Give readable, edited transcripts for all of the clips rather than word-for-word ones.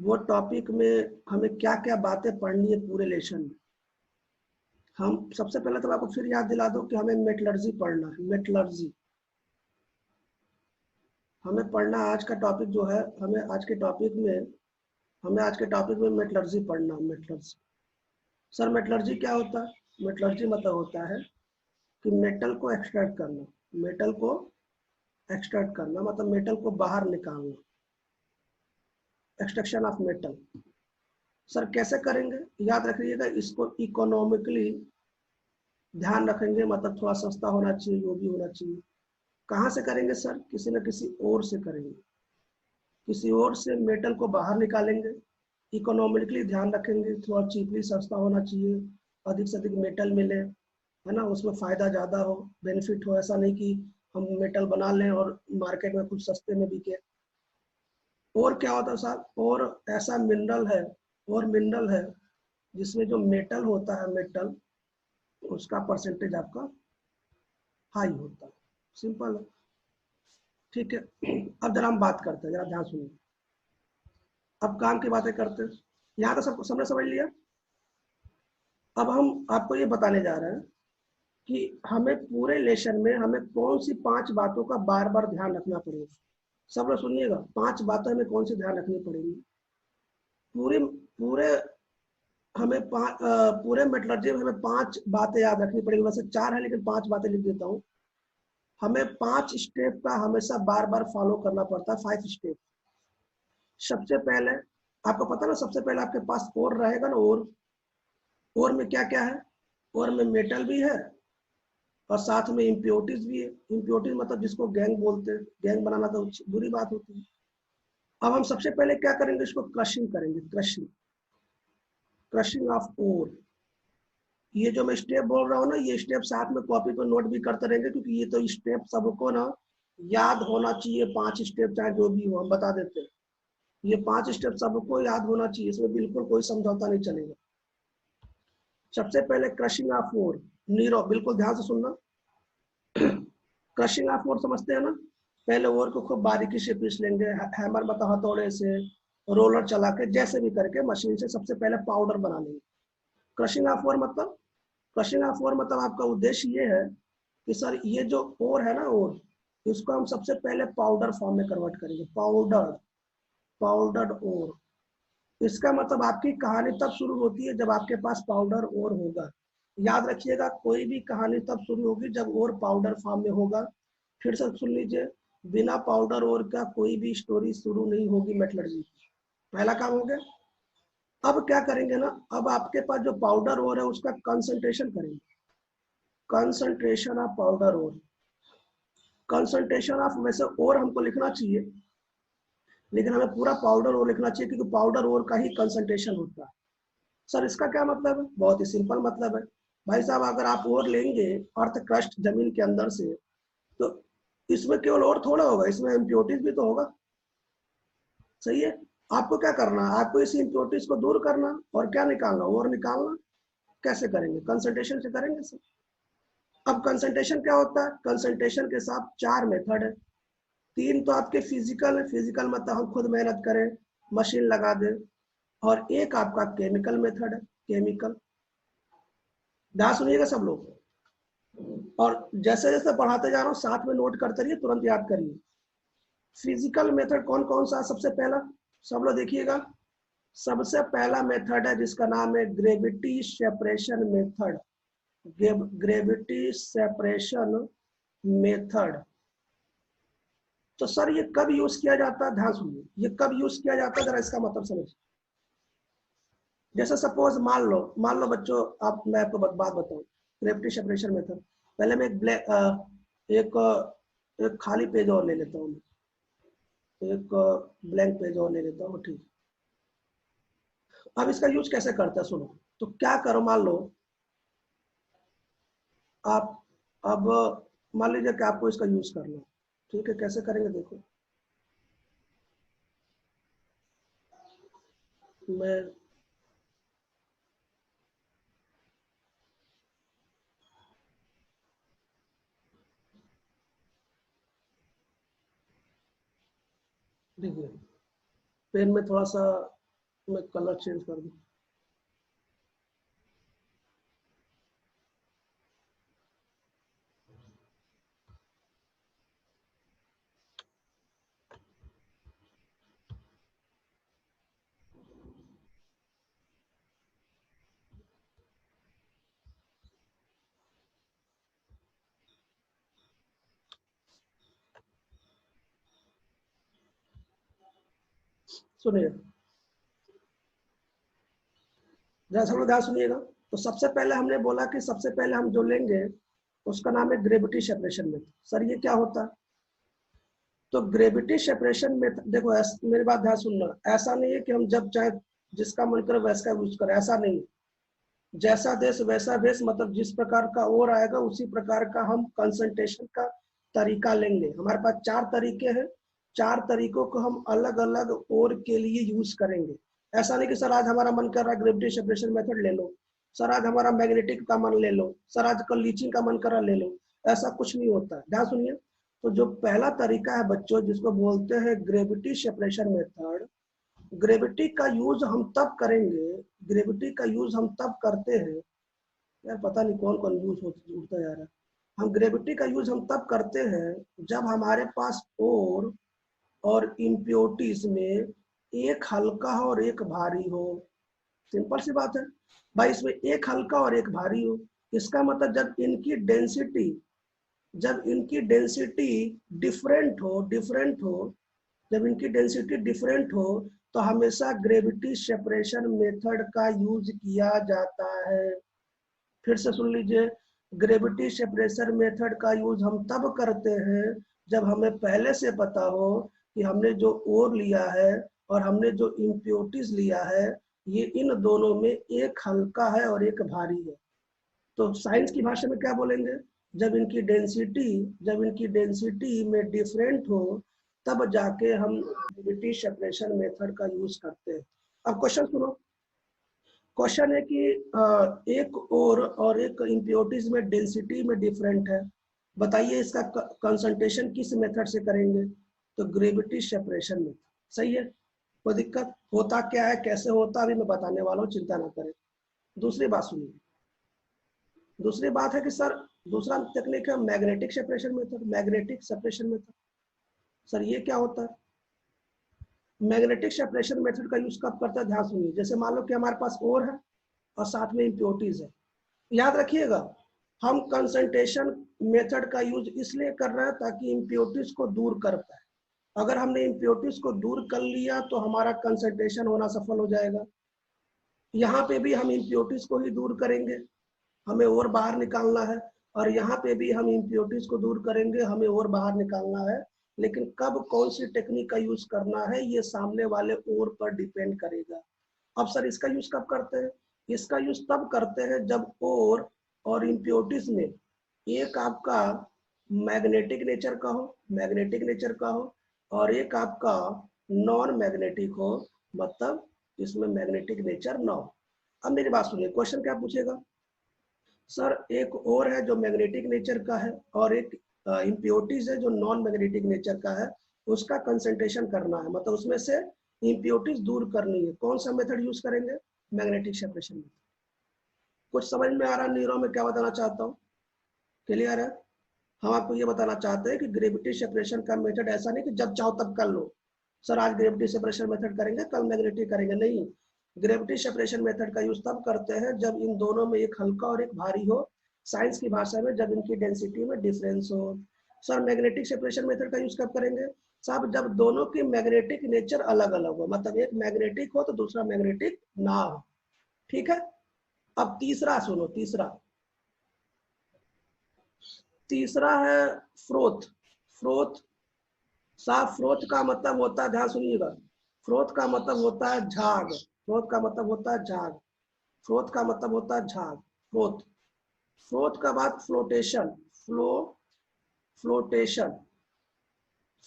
वो टॉपिक में हमें क्या क्या बातें पढ़नी है पूरे लेसन में। हम सबसे पहले तो आपको फिर याद दिला दो कि हमें मेटलर्जी पढ़ना है। मेटलर्जी हमें पढ़ना, आज का टॉपिक जो है, हमें आज के टॉपिक में मेटलर्जी पढ़ना। मेटलर्जी, सर मेटलर्जी क्या होता है? मेटलर्जी मतलब होता है कि मेटल को एक्सट्रैक्ट करना। मेटल को एक्सट्रैक्ट करना मतलब मेटल को बाहर निकालना, एक्सट्रैक्शन ऑफ मेटल। सर कैसे करेंगे? याद रखिएगा इसको, इकोनॉमिकली ध्यान रखेंगे, मतलब थोड़ा सस्ता होना चाहिए, वो भी होना चाहिए। कहाँ से करेंगे सर? किसी न किसी और से करेंगे, किसी और से मेटल को बाहर निकालेंगे। इकोनॉमिकली ध्यान रखेंगे, थोड़ा चीपली, सस्ता होना चाहिए, अधिक से अधिक मेटल मिले, है ना, उसमें फायदा ज़्यादा हो, बेनिफिट हो। ऐसा नहीं कि हम मेटल बना लें और मार्केट में कुछ सस्ते में बिके। और क्या होता है साहब? और ऐसा मिनरल है, और मिनरल है जिसमें जो मेटल होता है, मेटल, उसका परसेंटेज आपका हाई होता है। सिंपल है, ठीक है। अब जरा हम बात करते हैं, जरा ध्यान सुनिए। अब काम की बातें करते हैं। यहाँ तो सब सबने समझ लिया। अब हम आपको ये बताने जा रहे हैं कि हमें पूरे लेसन में हमें कौन सी 5 बातों का बार बार ध्यान रखना पड़ेगा। सब लोग सुनिएगा, 5 बातें हमें कौन सी ध्यान रखनी पड़ेगी। पूरे पूरे पूरे मेटलर्जी में हमें 5 बातें याद रखनी पड़ेगी। वैसे 4 है लेकिन 5 बातें लिख देता हूँ। हमें 5 स्टेप का हमेशा बार बार फॉलो करना पड़ता है, 5 स्टेप। सबसे पहले आपको पता ना, सबसे पहले आपके पास ओर रहेगा ना, ओर में क्या क्या है? ओर में मेटल भी है और साथ में इम्प्योरिटीज भी है। इम्प्योरिटीज मतलब जिसको गैंग बोलते हैं, गैंग बनाना तो बुरी बात होती है। अब हम सबसे पहले क्या करेंगे? इसको क्रशिंग करेंगे, क्रशिंग, क्रशिंग ऑफ ओर। ये जो मैं स्टेप बोल रहा हूँ ना, ये स्टेप साथ में कॉपी पर नोट भी करते रहेंगे, क्योंकि ये तो स्टेप सबको ना याद होना चाहिए। 5 स्टेप चाहे जो भी हो, हम बता देते हैं। ये 5 स्टेप सबको याद होना चाहिए, इसमें बिल्कुल कोई समझौता नहीं चलेगा। सबसे पहले क्रशिंग ऑफ ओर, नीरो, बिल्कुल ध्यान से सुनना। क्रशिंग ऑफ ओर समझते हैं ना? पहले ओर को खूब बारीकी से पीस लेंगे, हैमर मतलब हथौड़े से, रोलर चला के, जैसे भी करके मशीन से सबसे पहले पाउडर बना लेंगे। क्रशिंग ऑफ ओर मतलब, क्रशिंग ऑफ ओर मतलब आपका उद्देश्य ये है कि सर ये जो ओर है ना, ओर, इसको हम सबसे पहले पाउडर फॉर्म में कन्वर्ट करेंगे। पाउडर, पाउडर्ड ओर। इसका मतलब आपकी कहानी तब शुरू होती है जब आपके पास पाउडर ओर होगा। याद रखिएगा, कोई भी कहानी तब शुरू होगी जब ओर पाउडर फॉर्म में होगा। फिर से सुन लीजिए, बिना पाउडर ओर का कोई भी स्टोरी शुरू नहीं होगी मेटलर्जी की। पहला काम हो गया। अब क्या करेंगे ना, अब आपके पास जो पाउडर ओर है उसका कंसंट्रेशन करेंगे। Concentration of powder ore, concentration of, वैसे ओर हमको लिखना चाहिए लेकिन हमें पूरा पाउडर ओर लिखना चाहिए, क्योंकि पाउडर ओर का ही कंसंट्रेशन होता है। सर इसका क्या मतलब है? बहुत ही सिंपल मतलब है भाई साहब, अगर आप ओर लेंगे अर्थ क्रस्ट जमीन के अंदर से, तो इसमें केवल और थोड़ा होगा, इसमें इम्प्योरिटीज भी तो होगा। सही है। आपको क्या करना है? आपको इस इम्प्योरिटीज को दूर करना और क्या निकालना? और निकालना। कैसे करेंगे? कंसंट्रेशन से करेंगे सर। अब कंसंट्रेशन क्या होता है? कंसंट्रेशन के साथ 4 मेथड है। 3 तो आपके फिजिकल है, फिजिकल मतलब हम खुद मेहनत करें, मशीन लगा दें। और एक आपका केमिकल मेथड है, केमिकल। ध्यान सुनिएगा सब लोग, और जैसे जैसे पढ़ाते जा रहा हूँ साथ में नोट करते रहिए, तुरंत याद करिए। फिजिकल मेथड कौन कौन सा? सबसे पहला, सब लोग देखिएगा, सबसे पहला मेथड है जिसका नाम है gravity separation method. Gravity separation method. तो सर ये कब यूज किया जाता है? ध्यान सुनिए, ये कब यूज किया जाता है, जरा इसका मतलब समझिए। जैसे सपोज मान लो बच्चों, आप, मैं आपको बात बताऊं, ग्रेविटी सेपरेशन मेथड। पहले मैं एक एक खाली पेज और ले लेता हूँ, एक ब्लैंक पेज और ले लेता हूँ, ठीक। अब इसका यूज कैसे करते हैं सुनो। तो क्या करो, मान लो आप, अब मान लीजिए कि आपको इसका यूज करना है, ठीक है, कैसे करेंगे देखो। मैं देखिए, पेन में थोड़ा सा मैं कलर चेंज कर दूं। सुनिए, जैसा हम ध्यान सुनिएगा। तो सबसे पहले हमने बोला कि सबसे पहले हम जो लेंगे उसका नाम है ग्रेविटी सेपरेशन मेथड। सर ये क्या होता है? तो ग्रेविटी सेपरेशन मेथड, देखो मेरी बात ध्यान सुनना, ऐसा नहीं है कि हम जब चाहे जिसका मन करे वैसा यूज करें, ऐसा नहीं। जैसा देश वैसा भेष, मतलब जिस प्रकार का और आएगा उसी प्रकार का हम कंसंट्रेशन का तरीका लेंगे। हमारे पास 4 तरीके हैं, 4 तरीकों को हम अलग अलग और के लिए यूज करेंगे। ऐसा नहीं कि सर आज हमारा मन कर रहा है ग्रेविटी सेपरेशन मेथड ले लो, सर आज हमारा मैग्नेटिक का मन ले लो, सर आज कल लीचिंग का मन कर रहा ले लो, ऐसा कुछ नहीं होता है। ध्यान सुनिए। तो जो पहला तरीका है बच्चों, जिसको बोलते हैं ग्रेविटी सेपरेशन मेथड, ग्रेविटी का यूज हम तब करेंगे, ग्रेविटी का यूज हम तब करते हैं, यार पता नहीं कौन कौन यूज होता जा रहा है। हम ग्रेविटी का यूज हम तब करते हैं जब हमारे पास और इम्प्योरिटीज में एक हल्का हो और एक भारी हो। सिंपल सी बात है भाई, इसमें एक हल्का और एक भारी हो। इसका मतलब जब इनकी डेंसिटी डिफरेंट हो, जब इनकी डेंसिटी डिफरेंट हो, तो हमेशा ग्रेविटी सेपरेशन मेथड का यूज किया जाता है। फिर से सुन लीजिए, ग्रेविटी सेपरेशन मेथड का यूज हम तब करते हैं जब हमें पहले से पता हो कि हमने जो ओर लिया है और हमने जो इम्प्योरिटीज लिया है, ये इन दोनों में एक हल्का है और एक भारी है। तो साइंस की भाषा में क्या बोलेंगे? जब इनकी डेंसिटी में डिफरेंट हो, तब जाके हम ग्रेविटी सेपरेशन मेथड का यूज करते हैं। अब क्वेश्चन सुनो। क्वेश्चन है कि एक और एक इम्प्योरिटीज में डेंसिटी में डिफरेंट है, बताइए इसका कंसंट्रेशन किस मेथड से करेंगे? तो ग्रेविटी सेपरेशन मेथड। सही है, कोई दिक्कत? होता क्या है, कैसे होता, अभी मैं बताने वाला हूँ, चिंता ना करें। दूसरी बात सुनिए, दूसरी बात है कि सर दूसरा टेक्निक है magnetic separation method. Magnetic separation method, sir ये क्या होता है? मैग्नेटिक सेपरेशन मेथड का यूज कब करता है, ध्यान सुनिए। जैसे मान लो कि हमारे पास ओर है और साथ में इम्प्योरिटीज है। याद रखिएगा, हम कंसंट्रेशन मेथड का यूज इसलिए कर रहे हैं ताकि इम्प्योरिटीज को दूर कर पाए। अगर हमने इम्प्योरिटीज को दूर कर लिया तो हमारा कंसंट्रेशन होना सफल हो जाएगा। यहाँ पे भी हम इम्प्योरिटीज को ही दूर करेंगे, हमें और बाहर निकालना है, और यहाँ पे भी हम इम्प्योरिटीज को दूर करेंगे, हमें और बाहर निकालना है। लेकिन कब कौन सी टेक्निक का यूज करना है, ये सामने वाले और पर डिपेंड करेगा। अब सर इसका यूज कब करते हैं? इसका यूज तब करते हैं जब और इम्प्योरिटीज में एक आपका मैग्नेटिक नेचर का हो और एक आपका नॉन मैग्नेटिक हो, मतलब इसमें मैग्नेटिक नेचर ना हो। अब मेरी बात सुनिए, क्वेश्चन क्या पूछेगा? सर एक और है जो मैग्नेटिक नेचर का है और एक इम्प्योरिटीज है जो नॉन मैग्नेटिक नेचर का है, उसका कंसंट्रेशन करना है, मतलब उसमें से इम्प्योरिटीज दूर करनी है। कौन सा मेथड यूज करेंगे? Magnetic separation method. कुछ समझ में आ रहा नीरो में क्या बताना चाहता हूँ? क्लियर है? हम आपको ये बताना चाहते हैं कि ग्रेविटी सेपरेशन का मेथड ऐसा नहीं कि जब चाहो तब कर लो। सर आज ग्रेविटी सेपरेशन मेथड करेंगे, कल मैग्नेटिक करेंगे, नहीं। ग्रेविटी सेपरेशन मेथड का यूज तब करते हैं जब इन दोनों में एक हल्का और एक भारी हो। साइंस की भाषा में जब इनकी डेंसिटी में डिफरेंस हो। सर मैग्नेटिक सेपरेशन मेथड का यूज कब करेंगे? साहब जब दोनों की मैग्नेटिक नेचर अलग अलग हो, मतलब एक मैग्नेटिक हो तो दूसरा मैग्नेटिक ना हो। ठीक है? अब तीसरा सुनो, तीसरा है फ्रोथ। फ्रोथ, साफ फ्रोथ का मतलब होता है, ध्यान सुनिएगा, फ्रोथ का मतलब होता है झाग। फ्रोथ का मतलब होता है झाग। फ्रोथ का मतलब होता है झाग। फ्रोथ, फ्रोथ का बाद फ्लोटेशन। फ्लोटेशन,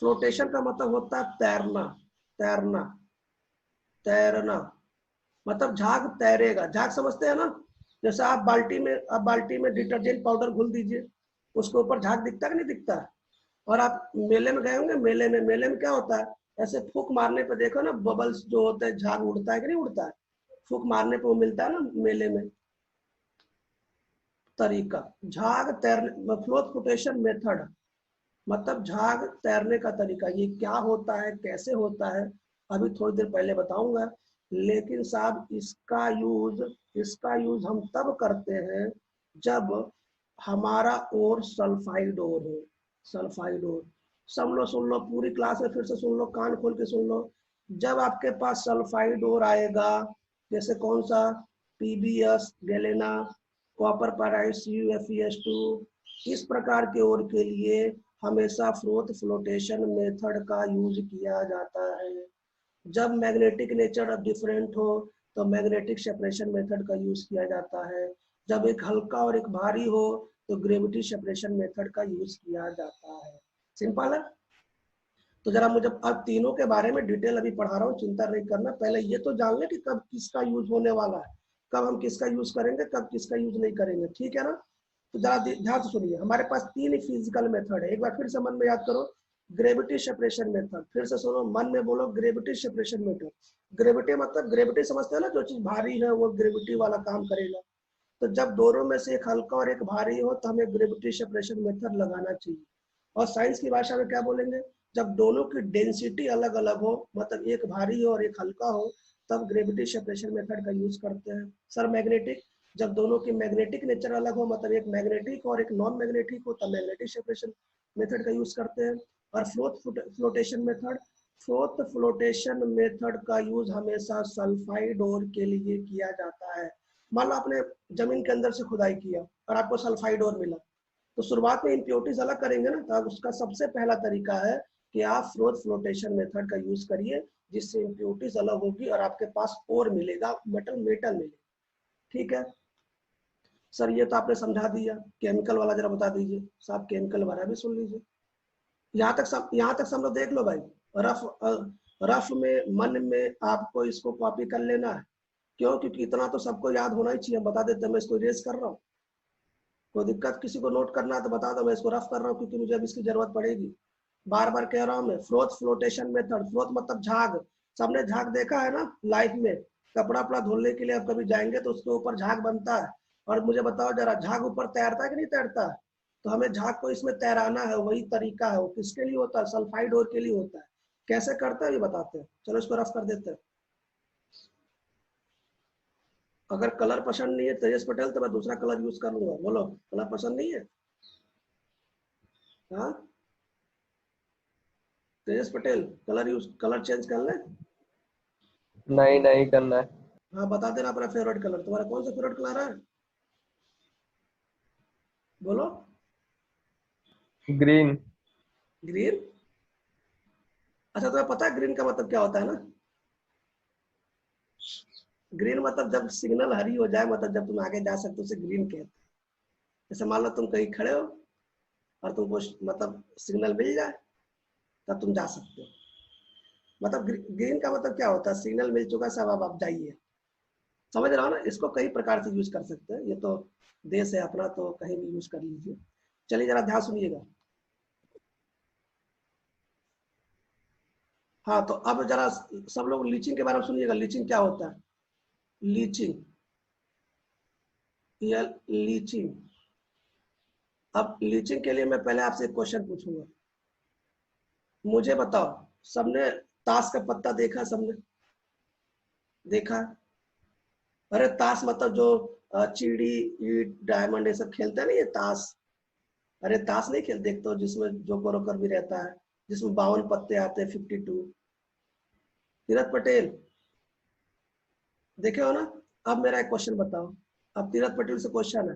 फ्लोटेशन का मतलब होता है तैरना। तैरना, तैरना, मतलब झाग तैरेगा। झाग समझते हैं ना? जैसे आप बाल्टी में डिटर्जेंट पाउडर घुल दीजिए, उसके ऊपर झाग दिखता है कि नहीं दिखता है? और आप मेले में गए होंगे, मेले में क्या होता है, ऐसे फूक मारने पे देखो ना, बबल्स जो होते हैं, झाग उड़ता है कि नहीं उड़ता है, फूक मारने पे वो मिलता है ना मेले में। तरीका, झाग तैरने, फ्लोट फ्लोटेशन मेथड, मतलब झाग तैरने का तरीका, ये क्या होता है, कैसे होता है, अभी थोड़ी देर पहले बताऊंगा। लेकिन साहब इसका यूज हम तब करते हैं जब हमारा और सल्फाइड और हो, सल्फाइड और। सब लोग सुन लो, पूरी क्लास में फिर से सुन लो, कान खोल के सुन लो। जब आपके पास सल्फाइड और आएगा, जैसे कौन सा, पीबीएस, गैलेना, कॉपर पैराइड, CuFeS2, इस प्रकार के और के लिए हमेशा फ्रोथ फ्लोटेशन मेथड का यूज किया जाता है। जब मैग्नेटिक नेचर डिफरेंट हो तो मैग्नेटिक सेपरेशन मेथड का यूज किया जाता है। जब एक हल्का और एक भारी हो तो ग्रेविटी सेपरेशन मेथड का यूज किया जाता है। सिंपल है। तो जरा मुझे अब तीनों के बारे में डिटेल अभी पढ़ा रहा हूँ, चिंता नहीं करना, पहले ये तो जान ले कि कब किसका यूज होने वाला है, कब हम किसका यूज करेंगे, कब किसका यूज नहीं करेंगे, ठीक है ना। तो जरा ध्यान से सुनिए, हमारे पास तीन फिजिकल मेथड है, एक बार फिर से मन में याद करो, ग्रेविटी सेपरेशन मेथड, फिर से सुनो, मन में बोलो, ग्रेविटी सेपरेशन मेथड। ग्रेविटी मतलब, ग्रेविटी समझते हैं ना, जो चीज भारी है वो ग्रेविटी वाला काम करेगा। तो जब दोनों में से एक हल्का और एक भारी हो तो हमें ग्रेविटी सेपरेशन मेथड लगाना चाहिए। और साइंस की भाषा में क्या बोलेंगे, जब दोनों की डेंसिटी अलग अलग हो, मतलब एक भारी हो और एक हल्का हो, तब ग्रेविटी सेपरेशन मेथड का यूज करते हैं। सर मैग्नेटिक, जब दोनों की मैग्नेटिक नेचर अलग हो, मतलब एक मैग्नेटिक और एक नॉन मैग्नेटिक हो, तब मैग्नेटिक सेपरेशन मेथड का यूज करते हैं। और flotation method, fourth flotation method का यूज हमेशा सल्फाइड ओर के लिए किया जाता है। मान लो आपने जमीन के अंदर से खुदाई किया और आपको सल्फाइड ओर मिला, तो शुरुआत में इम्प्योरिटीज अलग करेंगे ना, तो उसका सबसे पहला तरीका है कि आप फोर्थ फ्लोटेशन मेथड का यूज करिए, जिससे इम्प्योरिटीज अलग होगी और आपके पास ओर मिलेगा, मेटल मेटल मिलेगा। ठीक है सर, ये तो आपने समझा दिया। केमिकल वाला जरा बता दीजिए साहब, केमिकल वाला भी सुन लीजिए। यहाँ तक सब लोग देख लो भाई। रफ में मन में आपको इसको कॉपी कर लेना है। क्यों? क्योंकि इतना तो सबको याद होना ही चाहिए, बता देते मैं इसको इरेज कर रहा हूँ। कोई दिक्कत किसी को नोट करना है तो बता दो, मैं इसको रफ कर रहा हूँ क्योंकि मुझे अब इसकी जरूरत पड़ेगी। बार बार कह रहा हूँ मैं, फ्लोथ फ्लोटेशन मेथड, फ्लोथ मतलब झाग। सबने झाग देखा है ना लाइफ में, कपड़ा अपना धोने के लिए आप कभी जाएंगे तो उसके ऊपर झाग बनता है। और मुझे बताओ जरा, झाग ऊपर तैरता है कि नहीं तैरता है? तो हमें झाग को इसमें तैराना है, वही तरीका है। वो किसके लिए होता है? सल्फाइड ओर के लिए होता है। कैसे करते हैं ये बताते हैं, चलो इसको रफ कर देते हैं। अगर कलर पसंद नहीं है तेजस पटेल तो मैं दूसरा कलर यूज कर लूंगा। बोलो, कलर पसंद नहीं है? हाँ तेजस पटेल, कलर चेंज कर ले। नहीं नहीं करना है। हाँ बता देना अपना फेवरेट कलर, तुम्हारा कौन सा फेवरेट कलर है? बोलो। ग्रीन। ग्रीन। अच्छा तुम्हें पता है ग्रीन का मतलब क्या होता है ना? ग्रीन मतलब जब सिग्नल हरी हो जाए, मतलब जब तुम आगे जा सकते हो, उसे ग्रीन कहते हैं। जैसे मान लो तुम कहीं खड़े हो और तुमको मतलब सिग्नल मिल जाए, तब तुम जा सकते हो। मतलब ग्रीन का मतलब क्या होता है? सिग्नल मिल चुका, सब अब आप जाइए। समझ रहा हो ना? इसको कई प्रकार से यूज कर सकते हैं, ये तो देश है अपना, तो कहीं भी यूज कर लीजिए। चलिए जरा ध्यान सुनिएगा। हाँ तो अब जरा सब लोग लीचिंग के बारे में सुनिएगा। लीचिंग क्या होता है? लीचिंग, या लीचिंग। अब लीचिंग के लिए मैं पहले आपसे एक क्वेश्चन पूछूंगा। मुझे बताओ, सबने ताश का पत्ता देखा? सबने देखा? अरे ताश मतलब जो चिड़ी, ईट, डायमंड, ये सब खेलते हैं ना, ये ताश। अरे ताश नहीं खेल देखते हो, जिसमें जोकर वोकर भी रहता है, जिसमें 52 पत्ते आते हैं, 52। तीरथ पटेल देखे हो ना? अब मेरा एक क्वेश्चन बताओ। अब तीरथ पटेल से क्वेश्चन है,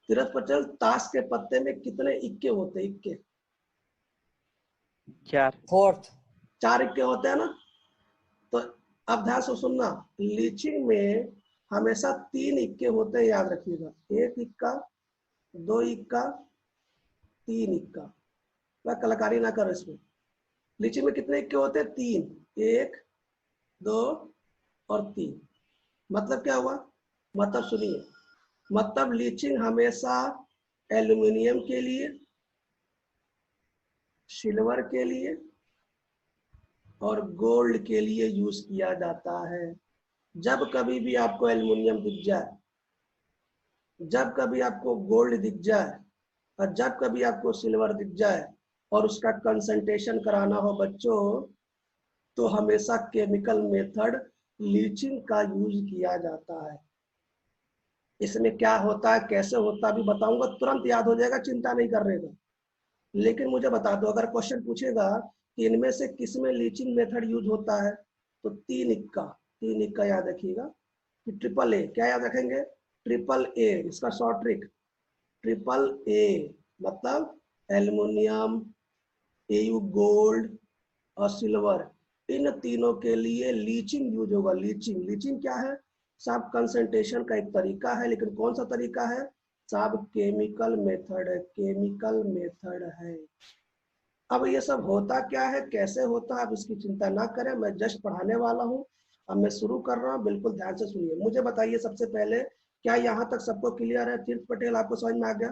तीरथ पटेल, ताश के पत्ते में कितने इक्के होते हैं? इक्के? 4। फोर्थ। 4 इक्के होते हैं ना? तो अब ध्यान से सुनना, लीचिंग में हमेशा 3 इक्के होते हैं, याद रखिएगा। 1 इक्का, 2 इक्का, 3 इक्का। मैं कलाकारी ना करो इसमें। लीचिंग में कितने इक्के होते हैं? 3। 1, 2 और 3। मतलब क्या हुआ? मतलब सुनिए, मतलब लीचिंग हमेशा एल्यूमिनियम के लिए, सिल्वर के लिए और गोल्ड के लिए यूज किया जाता है। जब कभी भी आपको एल्युमिनियम दिख जाए, जब कभी आपको गोल्ड दिख जाए और जब कभी आपको सिल्वर दिख जाए और उसका कंसंट्रेशन कराना हो बच्चों, तो हमेशा केमिकल मेथड लीचिंग का यूज किया जाता है। इसमें क्या होता है, कैसे होता है, अभी बताऊंगा, तुरंत याद हो जाएगा, चिंता नहीं करने का। लेकिन मुझे बता दो, अगर क्वेश्चन पूछेगा कि इनमें से किस में लीचिंग मेथड यूज होता है, तो तीन इक्का याद रखिएगा कि ट्रिपल ए। क्या याद रखेंगे? Triple A. इसका शॉर्ट ट्रिक ट्रिपल ए, मतलब एल्युमिनियम, एयू गोल्ड और सिल्वर, इन तीनों के लिए लीचिंग यूज होगा। लीचिंग लीचिंग क्या है साहब? कंसंट्रेशन का एक तरीका है, लेकिन कौन सा तरीका है साहब? केमिकल मेथड है, केमिकल मेथड है। अब ये सब होता क्या है, कैसे होता है, आप इसकी चिंता ना करें, मैं जस्ट पढ़ाने वाला हूँ। अब मैं शुरू कर रहा हूँ, बिल्कुल ध्यान से सुनिए। मुझे बताइए सबसे पहले, क्या यहाँ तक सबको क्लियर है? तीर्थ पटेल आपको समझ में आ गया?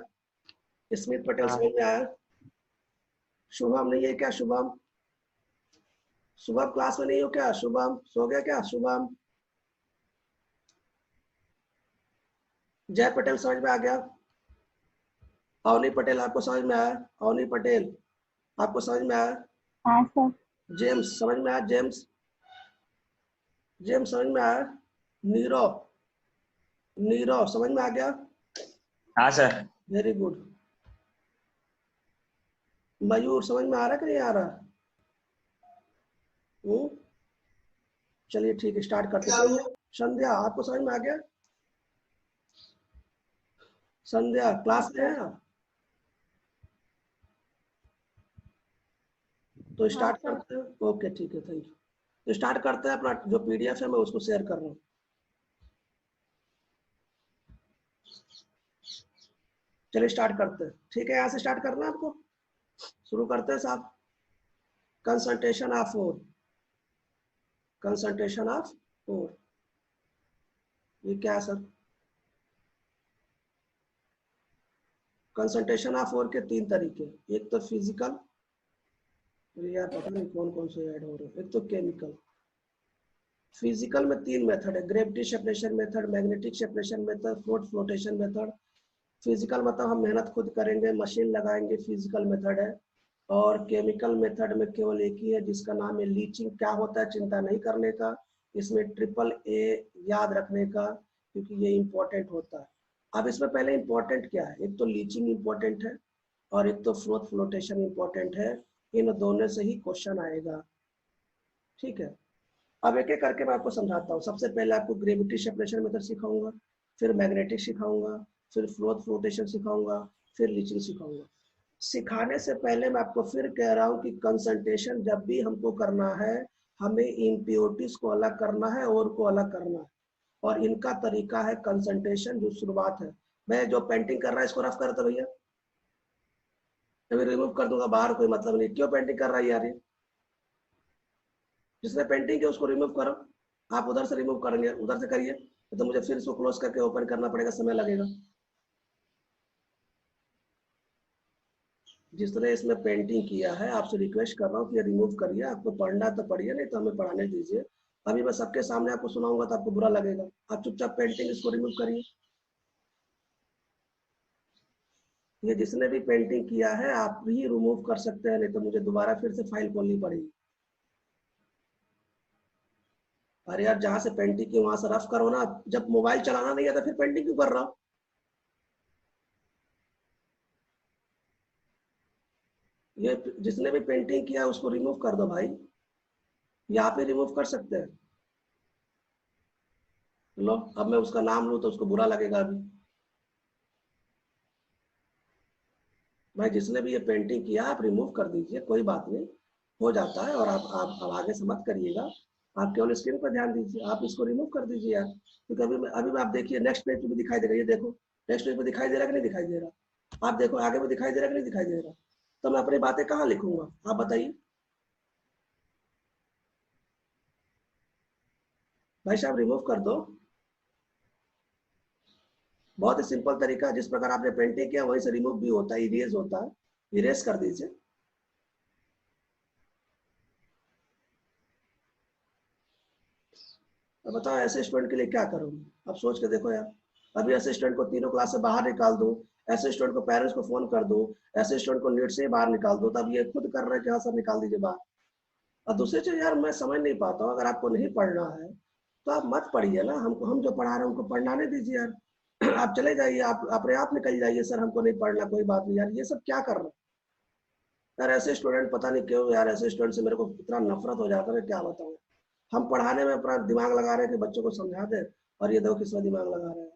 स्मित पटेल हाँ समझ में आया? शुभम नहीं है क्या? शुभम, शुभम क्लास में नहीं हो क्या? शुभम सो गया क्या? शुभम, जय पटेल समझ में आ गया? अवनी पटेल आपको समझ में आया? अवनी पटेल आपको समझ में आया? हाँ सर। जेम्स समझ में आया? जेम्स, जेम्स समझ में आया? नीरव, नीरव समझ में आ गया? हाँ सर। Very good. मयूर समझ में आ रहा है कि नहीं आ रहा? चलिए ठीक है, स्टार्ट करते हैं। संध्या आपको समझ में आ गया? संध्या क्लास में है आप? तो स्टार्ट करते हैं। ओके ठीक है, थैंक यू। तो स्टार्ट करते हैं। अपना जो पीडीएफ है मैं उसको शेयर कर रहा हूँ। चलिए स्टार्ट करते हैं। ठीक है, यहाँ से स्टार्ट करना है आपको। शुरू करते हैं साहब। Concentration of ore, concentration of ore, ये क्या है सर? कंसंट्रेशन ऑफ ओर के तीन तरीके, एक तो फिजिकल, यार पता नहीं कौन कौन से ऐड हो रहे हैं, एक तो केमिकल। फिजिकल में तीन मेथड है, gravity separation method, magnetic separation method, flotation method. Physical मतलब हम मेहनत खुद करेंगे, मशीन लगाएंगे, फिजिकल मेथड है। और केमिकल मेथड में केवल एक ही है जिसका नाम है लीचिंग। क्या होता है चिंता नहीं करने का, इसमें ट्रिपल ए याद रखने का, क्योंकि ये इंपॉर्टेंट होता है। अब इसमें पहले इंपॉर्टेंट क्या है, एक तो लीचिंग इंपॉर्टेंट है और एक तो फ्लोटेशन इंपॉर्टेंट है। इन दोनों से ही क्वेश्चन आएगा, ठीक है। अब एक एक करके मैं आपको समझाता हूँ। सबसे पहले आपको ग्रेविटी सेपरेशन मेथड सिखाऊंगा, फिर मैग्नेटिक सिखाऊंगा, फिर फ्लोटेशन सिखाऊंगा, फिर लीचिंग सिखाऊंगा। सिखाने से पहले मैं आपको फिर कह रहा हूँ कि कंसंट्रेशन जब भी हमको करना है, हमें इम्प्योरिटीज को अलग करना है और को अलग करना है, और इनका तरीका है कंसंट्रेशन। जो शुरुआत है, मैं जो पेंटिंग कर रहा है इसको रफ करता भैया, अभी रिमूव कर दूंगा बाहर, कोई मतलब नहीं। क्यों पेंटिंग कर रहा है यार? ये जिसने पेंटिंग किया उसको रिमूव करो। आप उधर से रिमूव करेंगे, उधर से करिए, तो मुझे फिर इसको क्लोज करके ओपन करना पड़ेगा, समय लगेगा। जिसने इसमें पेंटिंग किया है आपसे रिक्वेस्ट कर रहा हूँ कि रिमूव करिए। आपको पढ़ना तो पढ़िए, नहीं तो हमें पढ़ाने दीजिए। अभी मैं सबके सामने आपको सुनाऊंगा तो आपको बुरा लगेगा। आप चुपचाप पेंटिंग इसको रिमूव करिए। ये जिसने भी पेंटिंग किया है आप ही रिमूव कर सकते हैं, नहीं तो मुझे दोबारा फिर से फाइल खोलनी पड़ेगी। अरे यार, जहां से पेंटिंग की वहां से रफ करो ना। जब मोबाइल चलाना नहीं आता फिर पेंटिंग क्यों कर रहा हो? ये जिसने भी पेंटिंग किया उसको रिमूव कर दो भाई, या आप ही रिमूव कर सकते हैं। लो, अब मैं उसका नाम लूं तो उसको बुरा लगेगा। अभी भाई जिसने भी ये पेंटिंग किया आप रिमूव कर दीजिए, कोई बात नहीं, हो जाता है। और आप अब आगे से मत करिएगा, आप केवल स्क्रीन पर ध्यान दीजिए। आप इसको रिमूव कर दीजिए यार, क्योंकि अभी आप देखिए नेक्स्ट पेज पे भी दिखाई दे रहा है। ये देखो नेक्स्ट पेज पे दिखाई दे रहा है कि नहीं दिखाई दे रहा? आप देखो आगे भी दिखाई दे रहा है कि नहीं दिखाई दे रहा? तो मैं अपनी बातें कहाँ लिखूंगा, आप बताइए भाई साहब, रिमूव कर दो। बहुत ही सिंपल तरीका, जिस प्रकार आपने पेंटिंग किया वहीं से रिमूव भी होता है, इरेज होता है। इरेज कर दीजिए। तो बताओ ऐसे स्टूडेंट के लिए क्या करूँ? अब सोच के देखो यार, अभी ऐसे स्टूडेंट को तीनों क्लास से बाहर निकाल दूं, ऐसे स्टूडेंट को पेरेंट्स को फोन कर दूं, ऐसे स्टूडेंट को नीट से ही बाहर निकाल दूं, तब ये खुद कर रहे हैं कि हाँ सर निकाल दीजिए बाहर। और दूसरी चीज यार मैं समझ नहीं पाता हूँ, अगर आपको नहीं पढ़ना है तो आप मत पढ़िए ना, हमको हम जो पढ़ा रहे हैं उनको पढ़ाने दीजिए यार। आप चले जाइए, आप अपने आप निकल जाइए, सर हमको नहीं पढ़ना, कोई बात नहीं यार, ये सब क्या कर रहे हैं यार। ऐसे स्टूडेंट पता नहीं क्यों यार, ऐसे स्टूडेंट से मेरे को इतना नफरत हो जाता है, क्या बताऊँ। हम पढ़ाने में अपना दिमाग लगा रहे हैं कि बच्चों को समझा दे, और ये देखो किसमें दिमाग लगा रहे हैं।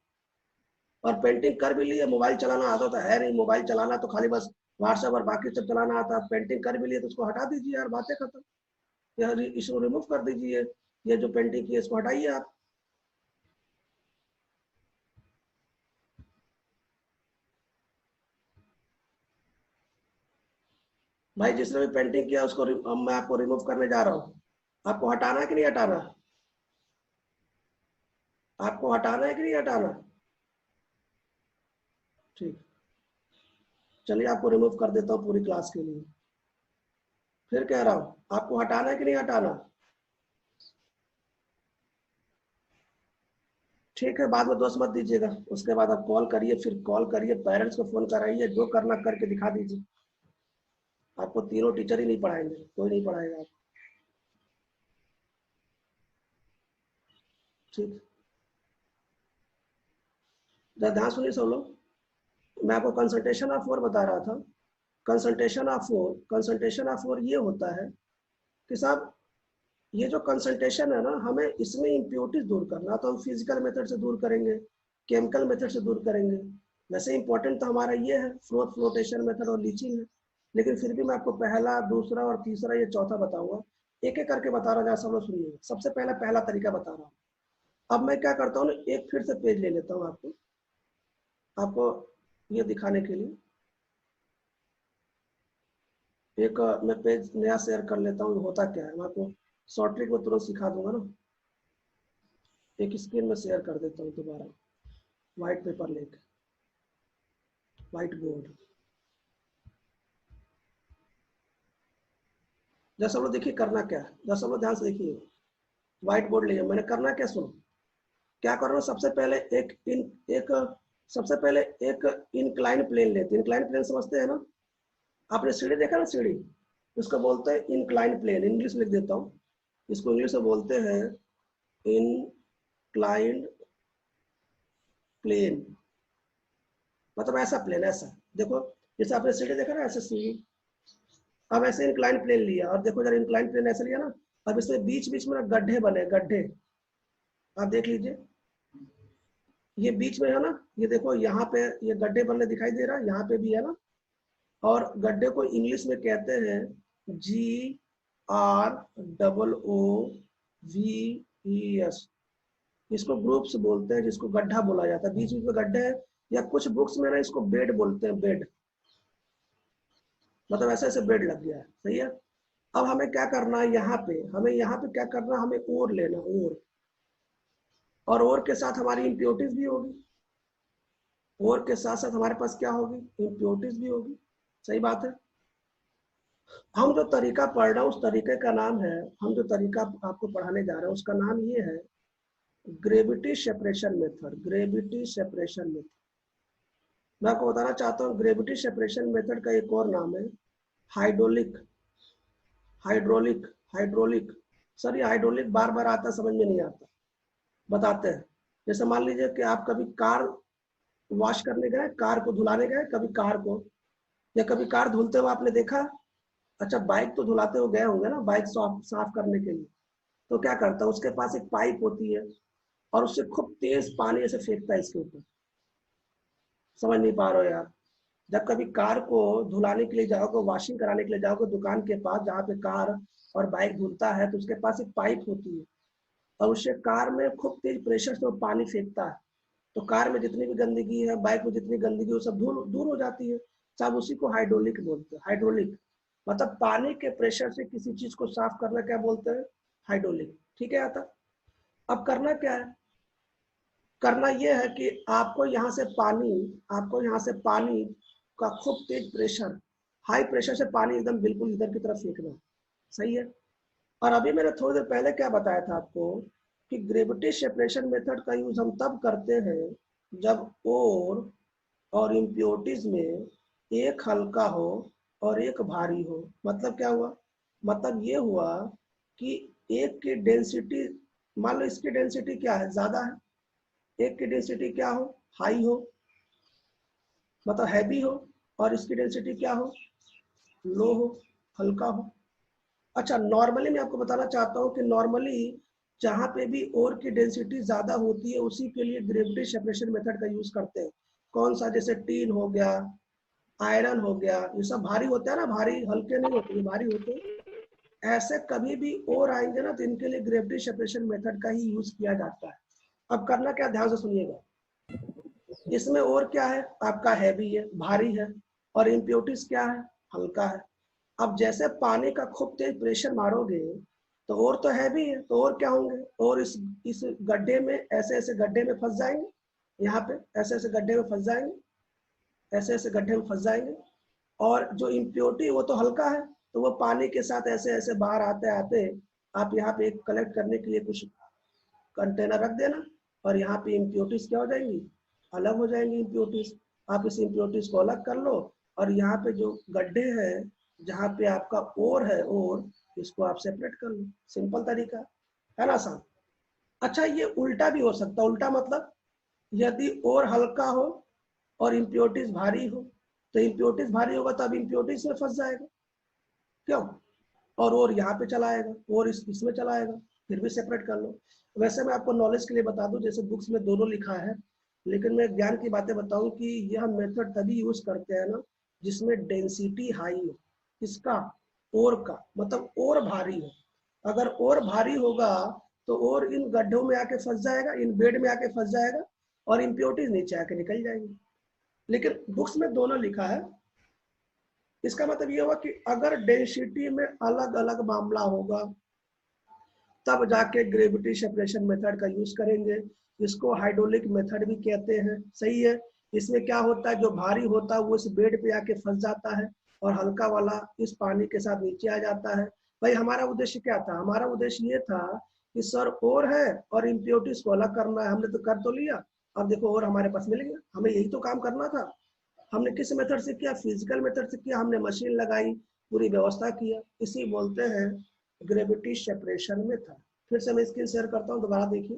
और पेंटिंग कर भी लिए, मोबाइल चलाना आता तो है नहीं, मोबाइल चलाना तो खाली बस व्हाट्सएप और बाकी सब चलाना आता, पेंटिंग कर भी लिए तो उसको हटा दीजिए यार, बातें खत्म। यार इसको रिमूव कर दीजिए, ये जो पेंटिंग की है इसको हटाइए आप। भाई जिसने भी पेंटिंग किया उसको मैं आपको रिमूव करने जा रहा हूँ। आपको हटाना है कि नहीं हटाना? आपको हटाना है कि नहीं हटाना? ठीक, चलिए आपको रिमूव कर देता हूँ पूरी क्लास के लिए। फिर कह रहा हूँ, आपको हटाना है कि नहीं हटाना? ठीक है, बाद में दोस्त मत दीजिएगा, उसके बाद आप कॉल करिए, फिर कॉल करिए, पेरेंट्स को फोन कराइए, जो करना करके दिखा दीजिए। आपको तीनों टीचर ही नहीं पढ़ाएंगे, कोई नहीं पढ़ाएगा आपको। ठीक, ध्यान सुनिए सब लोग। मैं आपको कंसल्टेशन ऑफ फोर बता रहा था। कंसल्टेशन ऑफ फोर ये होता है कि साहब, ये जो कंसल्टेशन है ना, हमें इसमें इम्प्योरिटीज दूर करना, तो हम फिजिकल मेथड से दूर करेंगे, केमिकल मेथड से दूर करेंगे। वैसे इंपॉर्टेंट तो हमारा ये है फ्लोटेशन मेथड और लीचिंग है, लेकिन फिर भी मैं आपको पहला, दूसरा और तीसरा, ये चौथा बताऊंगा। एक एक करके बता रहा हूँ, सब लोग सुनिए। सबसे पहला तरीका बता रहा हूँ। अब मैं क्या करता हूँ ना, एक फिर से पेज ले लेता हूँ आपको आपको ये दिखाने के लिए। एक मैं पेज नया शेयर कर लेता हूँ, होता क्या है मैं आपको शॉर्ट ट्रिक में तुरंत सिखा दूंगा ना। एक स्क्रीन में शेयर कर देता हूँ दोबारा, व्हाइट पेपर लेके, व्हाइट बोर्ड। जैसा लोग देखिए करना क्या है, जैसा लोग ध्यान से देखिए, व्हाइट बोर्ड लिए मैंने, करना क्या सुनो, क्या कर रहा हूँ, सबसे पहले एक इंक्लाइन प्लेन लेते हैं। इंक्लाइन प्लेन समझते हैं ना? आपने सीढ़ी देखा ना, सीढ़ी, उसको बोलते हैं इंक्लाइन प्लेन। इंग्लिश लिख देता हूँ, इसको इंग्लिश में बोलते हैं इंक्लाइंड प्लेन। मतलब ऐसा प्लेन, ऐसा देखो, जैसे आपने सीढ़ी देखा ना, ऐसे सीढ़ी। अब ऐसे इंक्लाइन प्लेन लिया, और देखो जरा इंक्लाइन प्लेन ऐसे लिया ना, अब इसमें बीच बीच में गड्ढे बने, गड्ढे आप देख लीजिए, ये बीच में है ना, ये देखो यहाँ पे ये गड्ढे बनने दिखाई दे रहा है, यहाँ पे भी है ना। और गड्ढे को इंग्लिश में कहते हैं GROOVES। इसको ग्रुप्स बोलते हैं, जिसको गड्ढा बोला जाता है, बीच बीच में गड्ढे हैं, या कुछ बुक्स में ना इसको बेड बोलते हैं, बेड। मतलब ऐसे ऐसे बेड लग गया है, सही है। अब हमें क्या करना है, यहाँ पे क्या करना है, हमें ओर लेना, ओर। और ओर के साथ हमारी इम्प्योरिटीज भी होगी, ओर के साथ साथ हमारे पास क्या होगी, इम्प्योरिटीज भी होगी। सही बात है। हम जो तरीका पढ़ रहे हैं उस तरीके का नाम है, हम जो तरीका आपको पढ़ाने जा रहे हैं उसका नाम ये है gravity separation method. Gravity separation method मैं आपको बताना चाहता हूँ, ग्रेविटी सेपरेशन मेथड का एक और नाम है हाइड्रोलिक। Hydraulic, hydraulic. सर ये हाइड्रोलिक बार बार आता है, समझ में नहीं आता, बताते हैं। जैसे मान लीजिए कि आप कभी कार वॉश करने गए, कार को धुलाने गए कभी, कार को, या कभी कार धुलते हुए आपने देखा। अच्छा, बाइक तो धुलाते हुए गए होंगे ना, बाइक साफ साफ करने के लिए। तो क्या करता है, उसके पास एक पाइप होती है, और उससे खूब तेज पानी ऐसे फेंकता है इसके ऊपर। समझ नहीं पा रहे हो यार? जब कभी कार को धुलाने के लिए जाओगे, वॉशिंग कराने के लिए जाओगे दुकान के पास जहाँ पे कार और बाइक धुलता है, तो उसके पास एक पाइप होती है, और उससे कार में खूब तेज प्रेशर से वो पानी फेंकता है। तो कार में जितनी भी गंदगी है, बाइक में जितनी गंदगी है, वो सब दूर दूर हो जाती है। सब उसी को हाइड्रोलिक बोलते हैं। हाइड्रोलिक मतलब पानी के प्रेशर से किसी चीज को साफ करना क्या बोलते हैं, हाइड्रोलिक। ठीक है आता। अब करना क्या है, करना यह है कि आपको यहाँ से पानी का खूब तेज प्रेशर, हाई प्रेशर से पानी एकदम बिल्कुल इधर की तरफ फेंकना है। सही है। और अभी मैंने थोड़ी देर पहले क्या बताया था आपको कि ग्रेविटी सेपरेशन मेथड का यूज हम तब करते हैं जब ओर और इम्प्योरिटीज में एक हल्का हो और एक भारी हो। मतलब क्या हुआ? मतलब ये हुआ कि एक की डेंसिटी, मान लो इसकी डेंसिटी क्या है, ज्यादा है, एक की डेंसिटी क्या हो, हाई हो, मतलब हैवी हो, और इसकी डेंसिटी क्या हो, लो हो, हल्का हो। अच्छा, नॉर्मली मैं आपको बताना चाहता हूँ कि नॉर्मली जहाँ पे भी ओर की डेंसिटी ज्यादा होती है उसी के लिए ग्रेविटी सेपरेशन मेथड का यूज करते हैं। कौन सा? जैसे टीन हो गया, आयरन हो गया, ये सब भारी होता है ना, भारी हल्के नहीं होते, ये भारी होते हैं। ऐसे कभी भी और आएंगे ना तो इनके लिए ग्रेविटी सेपरेशन मेथड का ही यूज किया जाता है। अब करना क्या, ध्यान से सुनिएगा। इसमें और क्या है, आपका हैवी है, भारी है, और इम्प्योरिटीज क्या है, हल्का है। अब जैसे पानी का खूब तेज प्रेशर मारोगे तो और तो हैवी है, तो और क्या होंगे, और इस गड्ढे में ऐसे ऐसे गड्ढे में फंस जाएंगे, यहाँ पे ऐसे ऐसे गड्ढे में फंस जाएंगे, ऐसे ऐसे गड्ढे में फंस जाएंगे। और जो इम्प्योरिटी वो तो हल्का है, तो वो पानी के साथ ऐसे ऐसे बाहर आते आते आप यहाँ पे कलेक्ट करने के लिए कुछ कंटेनर रख देना, और यहाँ पे इम्प्योरिटीज क्या हो जाएंगी, अलग हो जाएंगी इम्प्योरिटीज। आप इस इम्प्योरिटीज को अलग कर लो, और यहाँ पे जो गड्ढे हैं जहाँ पे आपका ओर है, ओर, इसको आप सेपरेट कर लो। सिंपल तरीका है ना आसान। अच्छा, ये उल्टा भी हो सकता है। उल्टा मतलब यदि ओर हल्का हो और इम्प्योरिटीज भारी हो, तो इम्प्योरिटीज भारी होगा तो अब इम्प्योरिटीज में फंस जाएगा, क्यों, और यहाँ पे चला आएगा, और इसमें चला आएगा, फिर भी सेपरेट कर लो। वैसे मैं आपको नॉलेज के लिए बता दूं, जैसे बुक्स में दोनों लिखा है, लेकिन मैं ज्ञान की बातें बताऊं कि यह मेथड तभी यूज करते हैं ना जिसमें डेंसिटी हाई हो, इसका, ओर का, मतलब ओर भारी हो। अगर ओर भारी होगा तो और इन गड्ढों में आके फंस जाएगा, इन बेड में आके फंस जाएगा, और इम्प्योरिटीज नीचे आके निकल जाएंगी। लेकिन बुक्स में दोनों लिखा है। इसका मतलब ये हुआ कि अगर डेंसिटी में अलग अलग मामला होगा तब जाके ग्रेविटी सेपरेशन मेथड का यूज करेंगे। इसको हाइड्रोलिक मेथड भी कहते हैं, सही है। इसमें क्या होता है, जो भारी होता है वो इस बेड पे आके फंस जाता है, और हल्का वाला इस पानी के साथ नीचे आ जाता है। भाई हमारा उद्देश्य क्या था, हमारा उद्देश्य ये था कि सर और है और इम्प्योरिटीज को अलग करना है, हमने तो कर तो लिया, अब देखो और हमारे पास मिल गया, हमें यही तो काम करना था। हमने किस मेथड से किया, फिजिकल मेथड से किया, हमने मशीन लगाई, पूरी व्यवस्था किया, इसी बोलते हैं ग्रेविटी सेपरेशन मेथड। फिर से मैं स्क्रीन शेयर करता हूँ, दोबारा देखिए।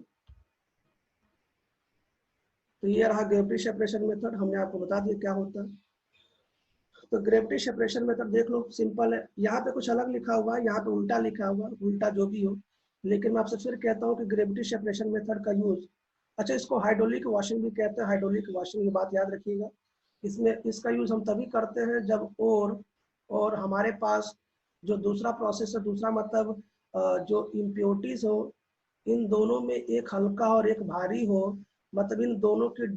तो ये रहा ग्रेविटी सेपरेशन मेथड, हमने आपको बता दिया क्या होता है। तो ग्रेविटी सेपरेशन मेथड देख लो, सिंपल है। यहाँ पे कुछ अलग लिखा हुआ है, यहाँ पे उल्टा लिखा हुआ, उल्टा जो भी हो, लेकिन मैं आपसे फिर कहता हूँ कि ग्रेविटी सेपरेशन मेथड का यूज, अच्छा इसको हाइड्रोलिक वॉशिंग भी कहते हैं, हाइड्रोलिक वॉशिंग की बात याद रखिएगा। इसमें इसका यूज हम तभी करते हैं जब और हमारे पास जो दूसरा प्रोसेस है, दूसरा मतलब जो इम्प्योरिटीज हो, इन दोनों में एक हल्का और एक भारी हो, मतलब इन दोनों की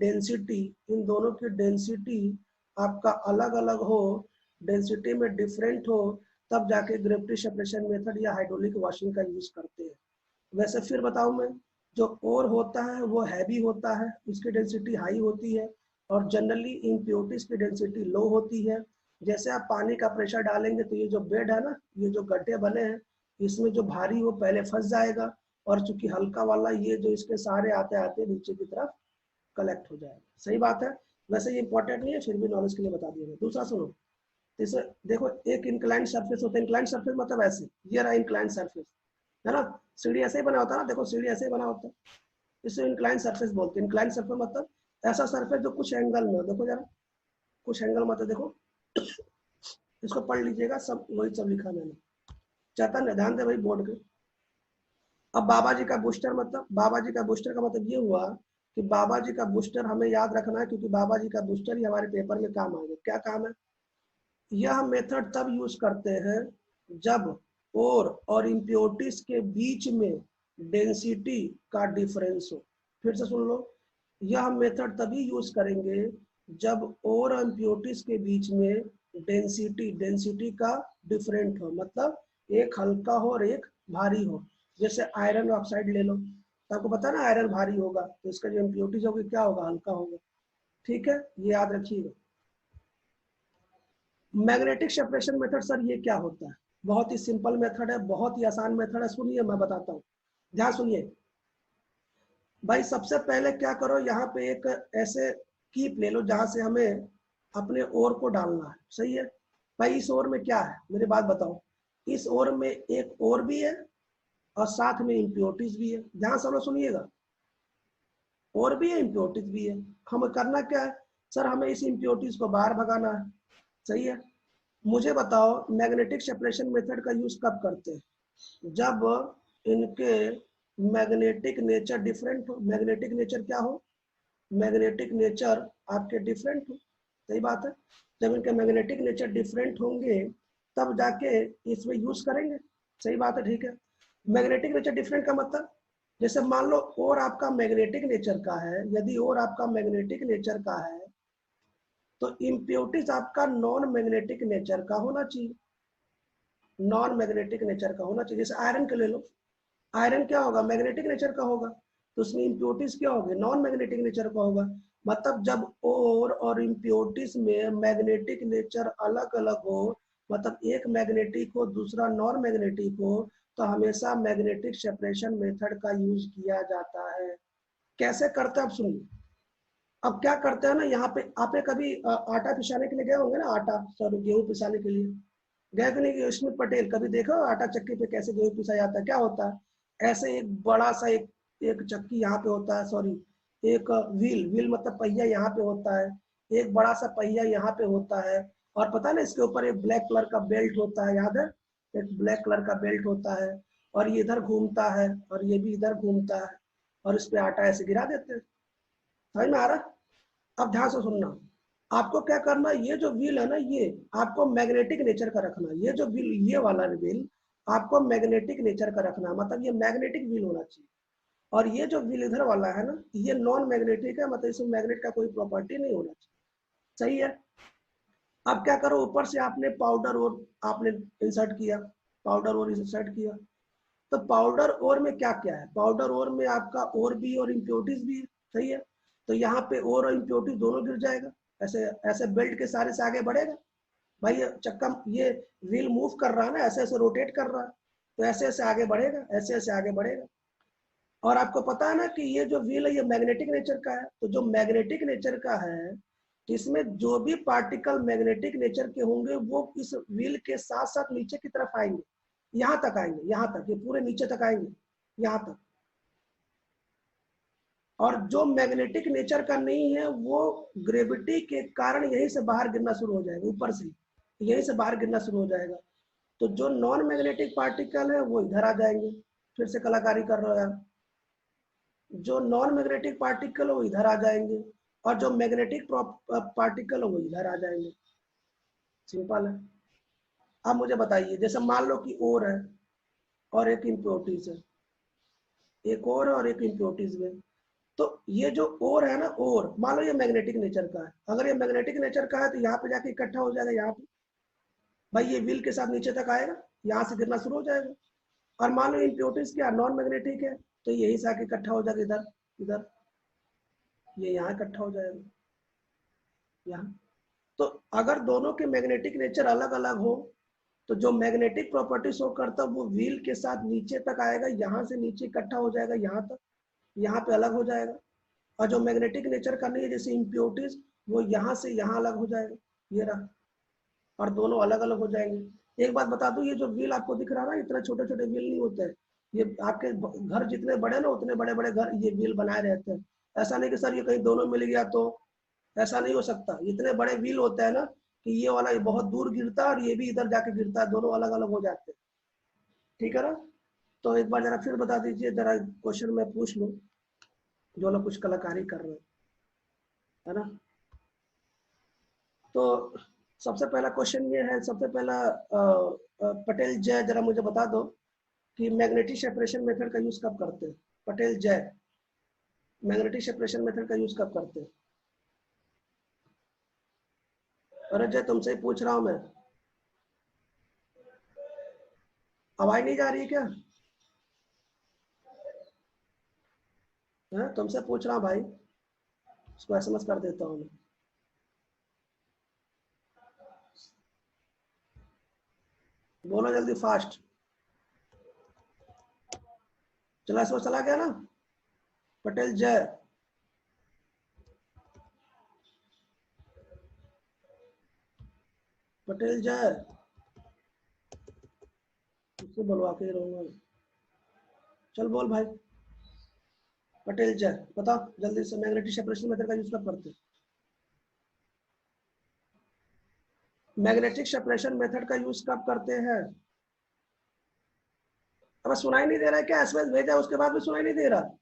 डेंसिटी आपका अलग अलग हो, डेंसिटी में डिफरेंट हो, तब जाके ग्रेविटी सेपरेशन मेथड या हाइड्रोलिक वॉशिंग का यूज करते हैं। वैसे फिर बताऊं मैं, जो ओर होता है वो हैवी होता है, उसकी डेंसिटी हाई होती है, और जनरली इम्प्योरिटीज की डेंसिटी लो होती है। जैसे आप पानी का प्रेशर डालेंगे तो ये जो बेड है ना, ये जो गड्ढे बने हैं, इसमें जो भारी वो पहले फंस जाएगा, और चूंकि हल्का वाला ये जो इसके सहारे आते आते नीचे की तरफ कलेक्ट हो जाएगा। सही बात है। वैसे ये इंपॉर्टेंट नहीं है, फिर भी नॉलेज के लिए बता दिया। दूसरा सुनो, इसे देखो, एक इंक्लाइंड सरफेस होता है, इंक्लाइंड सरफेस मतलब ऐसे, ये रहा इंक्लाइंड सरफेस, है ना, सीढ़ी ऐसे ही बना होता है ना, देखो सीढ़ी ऐसे ही बना होता है, इसे इंक्लाइंड सरफेस बोलते हैं। इंक्लाइंड सरफेस मतलब ऐसा सरफेस जो कुछ एंगल में हो, देखो जरा, कुछ एंगल मतलब देखो, इसको पढ़ लीजिएगा, सब वही सब लिखा मैंने, चैतन्य ध्यान दे भाई बोर्ड के। अब बाबा जी का बूस्टर, मतलब बाबा जी का बूस्टर का मतलब ये हुआ कि बाबा जी का बूस्टर हमें याद रखना है, क्योंकि बाबा जी का बूस्टर ही हमारे पेपर में काम आएगा। क्या काम है, यह मेथड तब यूज करते हैं जब और इम्प्योरिटीज के बीच में डेंसिटी का डिफरेंस हो। फिर से सुन लो, यह मेथड तभी यूज करेंगे जब और इम्प्योरिटीज के बीच में डेंसिटी का डिफरेंट हो, मतलब एक हल्का हो और एक भारी हो। जैसे आयरन ऑक्साइड ले लो, तो आपको पता ना आयरन भारी होगा तो इसका जो इम्प्योरिटीज होगी क्या होगा, हल्का होगा। ठीक है, ये याद रखिएगा। मैग्नेटिक सेपरेशन मेथड सर ये क्या होता है, बहुत ही सिंपल मेथड है, बहुत ही आसान मेथड है, सुनिए मैं बताता हूँ, ध्यान सुनिए। भाई सबसे पहले क्या करो, यहाँ पे एक ऐसे कीप ले लो जहां से हमें अपने ओर को डालना है, सही है। भाई इस ओर में क्या है, मेरी बात बताओ। इस ओर में एक और भी है और साथ में इम्प्योरिटीज भी है। ध्यान से लोग सुनिएगा, और भी है इम्प्योरिटीज भी है। हमें करना क्या है सर, हमें इस इम्प्योरिटीज को बाहर भगाना है, सही है। मुझे बताओ मैग्नेटिक सेपरेशन मेथड का यूज कब करते हैं, जब इनके मैग्नेटिक नेचर डिफरेंट हो। मैग्नेटिक नेचर क्या हो, मैग्नेटिक नेचर आपके डिफरेंट हो, सही बात है। जब इनके मैग्नेटिक नेचर डिफरेंट होंगे तब जाके इसमें यूज करेंगे, सही बात है, ठीक है। मैग्नेटिक नेचर डिफरेंट का मतलब, जैसे मान लो और आपका मैग्नेटिक नेचर का है, यदि और आपका मैग्नेटिक नेचर का है तो इम्प्योरिटीज आपका नॉन मैग्नेटिक नेचर का होना चाहिए, नॉन मैग्नेटिक नेचर का होना चाहिए। जैसे आयरन के ले लो, आयरन क्या होगा, मैग्नेटिक नेचर का होगा, तो उसमें इम्प्योरिटीज क्या होगी, नॉन मैग्नेटिक नेचर का होगा। मतलब जब ओर और इम्प्योरिटीज में मैग्नेटिक नेचर अलग अलग हो, मतलब एक मैग्नेटिक हो दूसरा नॉन मैग्नेटिक हो, तो हमेशा मैग्नेटिक सेपरेशन मेथड का यूज किया जाता है। कैसे करते हैं आप सुनिए। अब क्या करते हैं ना, यहाँ पे आपने कभी आटा पिसाने के लिए गए होंगे ना, आटा सॉरी गेहूं पिसाने के लिए गए कि नहीं, स्मिथ पटेल कभी देखो आटा चक्की पे कैसे गेहूं पिसा जाता है, क्या होता है, ऐसे एक बड़ा सा एक चक्की यहाँ पे होता है, सॉरी एक व्हील, व्हील मतलब पहिया यहाँ पे होता है, एक बड़ा सा पहिया यहाँ पे होता है, और पता है ना इसके ऊपर एक ब्लैक कलर का बेल्ट होता है, याद है, एक ब्लैक कलर का बेल्ट होता है, और ये इधर घूमता है और ये भी इधर घूमता है, और इस पे आटा ऐसे गिरा देते हैं। समझ में आ रहा। अब ध्यान से सुनना, आपको क्या करना, ये जो व्हील है ना, ये आपको मैग्नेटिक नेचर का रखना, ये जो व्हील, ये वाला व्हील आपको मैग्नेटिक नेचर का रखना, मतलब ये मैग्नेटिक व्हील होना चाहिए। और ये जो व्हील इधर वाला है ना, ये नॉन मैग्नेटिक है, मतलब इसमें मैग्नेट का कोई प्रॉपर्टी नहीं होना चाहिए, सही है। अब क्या करो, ऊपर से आपने पाउडर और आपने इंसर्ट किया, पाउडर और इंसर्ट किया, तो पाउडर और में क्या क्या है, पाउडर और में आपका और भी और इम्प्योरिटीज भी है, सही है। तो यहाँ पे और इम्प्योरिटीज दोनों गिर जाएगा, ऐसे ऐसे बेल्ट के सारे से आगे बढ़ेगा। भाई ये चक्का, ये व्हील मूव कर रहा है ना, ऐसे ऐसे रोटेट कर रहा है, तो ऐसे ऐसे आगे बढ़ेगा, ऐसे ऐसे आगे बढ़ेगा। और आपको पता है ना कि ये जो व्हील है ये मैग्नेटिक नेचर का है, तो जो मैग्नेटिक नेचर का है, इसमें जो भी पार्टिकल मैग्नेटिक नेचर के होंगे वो इस व्हील के साथ साथ नीचे की तरफ आएंगे, यहाँ तक आएंगे, यहाँ तक, ये पूरे नीचे तक आएंगे, यहाँ तक। और जो मैग्नेटिक नेचर का नहीं है वो ग्रेविटी के कारण यहीं से बाहर गिरना शुरू हो जाएगा, ऊपर से यहीं से बाहर गिरना शुरू हो जाएगा। तो जो नॉन मैग्नेटिक पार्टिकल है वो इधर आ जाएंगे, फिर से कलाकारी कर रहे हो यार, जो नॉन मैग्नेटिक पार्टिकल है वो इधर आ जाएंगे, और जो मैग्नेटिक पार्टिकल है वो इधर आ जाएंगे, सिंपल है। अब मुझे बताइए, जैसे मान लो कि और है और एक इम्प्योरिटीज है, एक और एक इम्प्योरिटीज में, तो ये जो और है ना, और मान लो ये मैग्नेटिक नेचर का है, अगर ये मैग्नेटिक नेचर का है तो यहाँ पे जाके इकट्ठा हो जाएगा यहाँ पे, भाई ये व्हील के साथ नीचे तक आएगा, यहाँ से गिरना शुरू हो जाएगा। और मान लो इम्प्योरिटीज क्या नॉन मैग्नेटिक है, तो यही से आके इकट्ठा हो जाएगा इधर, इधर, ये यहाँ इकट्ठा हो जाएगा, यहाँ। तो अगर दोनों के मैग्नेटिक नेचर अलग अलग हो, तो जो मैग्नेटिक प्रॉपर्टी शो करता है वो व्हील के साथ नीचे तक आएगा, यहाँ से नीचे इकट्ठा हो जाएगा यहाँ तक, यहाँ पे अलग हो जाएगा। और जो मैग्नेटिक नेचर का नहीं है जैसे इम्प्योरिटीज, वो यहाँ से यहाँ अलग हो जाएगा, ये रहा, और दोनों अलग अलग हो जाएंगे। एक बात बता दूं, ये जो व्हील आपको दिख रहा है ना, इतना छोटे छोटे व्हील नहीं होते हैं, ये आपके घर जितने बड़े ना उतने बड़े बड़े घर ये व्हील बनाए रहते हैं। ऐसा नहीं कि सर ये कहीं दोनों मिल गया, तो ऐसा नहीं हो सकता, इतने बड़े व्हील होते हैं ना कि ये वाला ये बहुत दूर गिरता है और ये भी इधर जाके गिरता है, दोनों अलग अलग हो जाते हैं, ठीक है ना। तो एक बार जरा फिर बता दीजिए, जरा क्वेश्चन में पूछ लूं, जो लोग कुछ कलाकारी कर रहे हैं, है ना। तो सबसे पहला क्वेश्चन ये है, सबसे पहला पटेल जय जरा मुझे बता दो कि मैग्नेटिक सेपरेशन मेथड का यूज कब करते हैं। पटेल जय, मैग्नेटिक सेपरेशन मेथड का यूज कब करते हैं। अरे जय तुमसे ही पूछ रहा हूं मैं, आवाज नहीं जा रही है क्या है? तुमसे पूछ रहा हूँ भाई, उसको एसएमएस कर देता हूँ मैं। बोलो जल्दी फास्ट, चला एसएमएस चला गया ना पटेल जय, पटेल जय, उससे बुलवा के रहूंगा। चल बोल भाई, पटेल जय बता जल्दी से, मैग्नेटिक सेपरेशन मेथड का यूज कब करते हैं? मैग्नेटिक सेपरेशन मेथड का यूज कब करते हैं? अब सुनाई नहीं दे रहा है क्या? एसएमएस भेजा उसके बाद भी सुनाई नहीं दे रहा?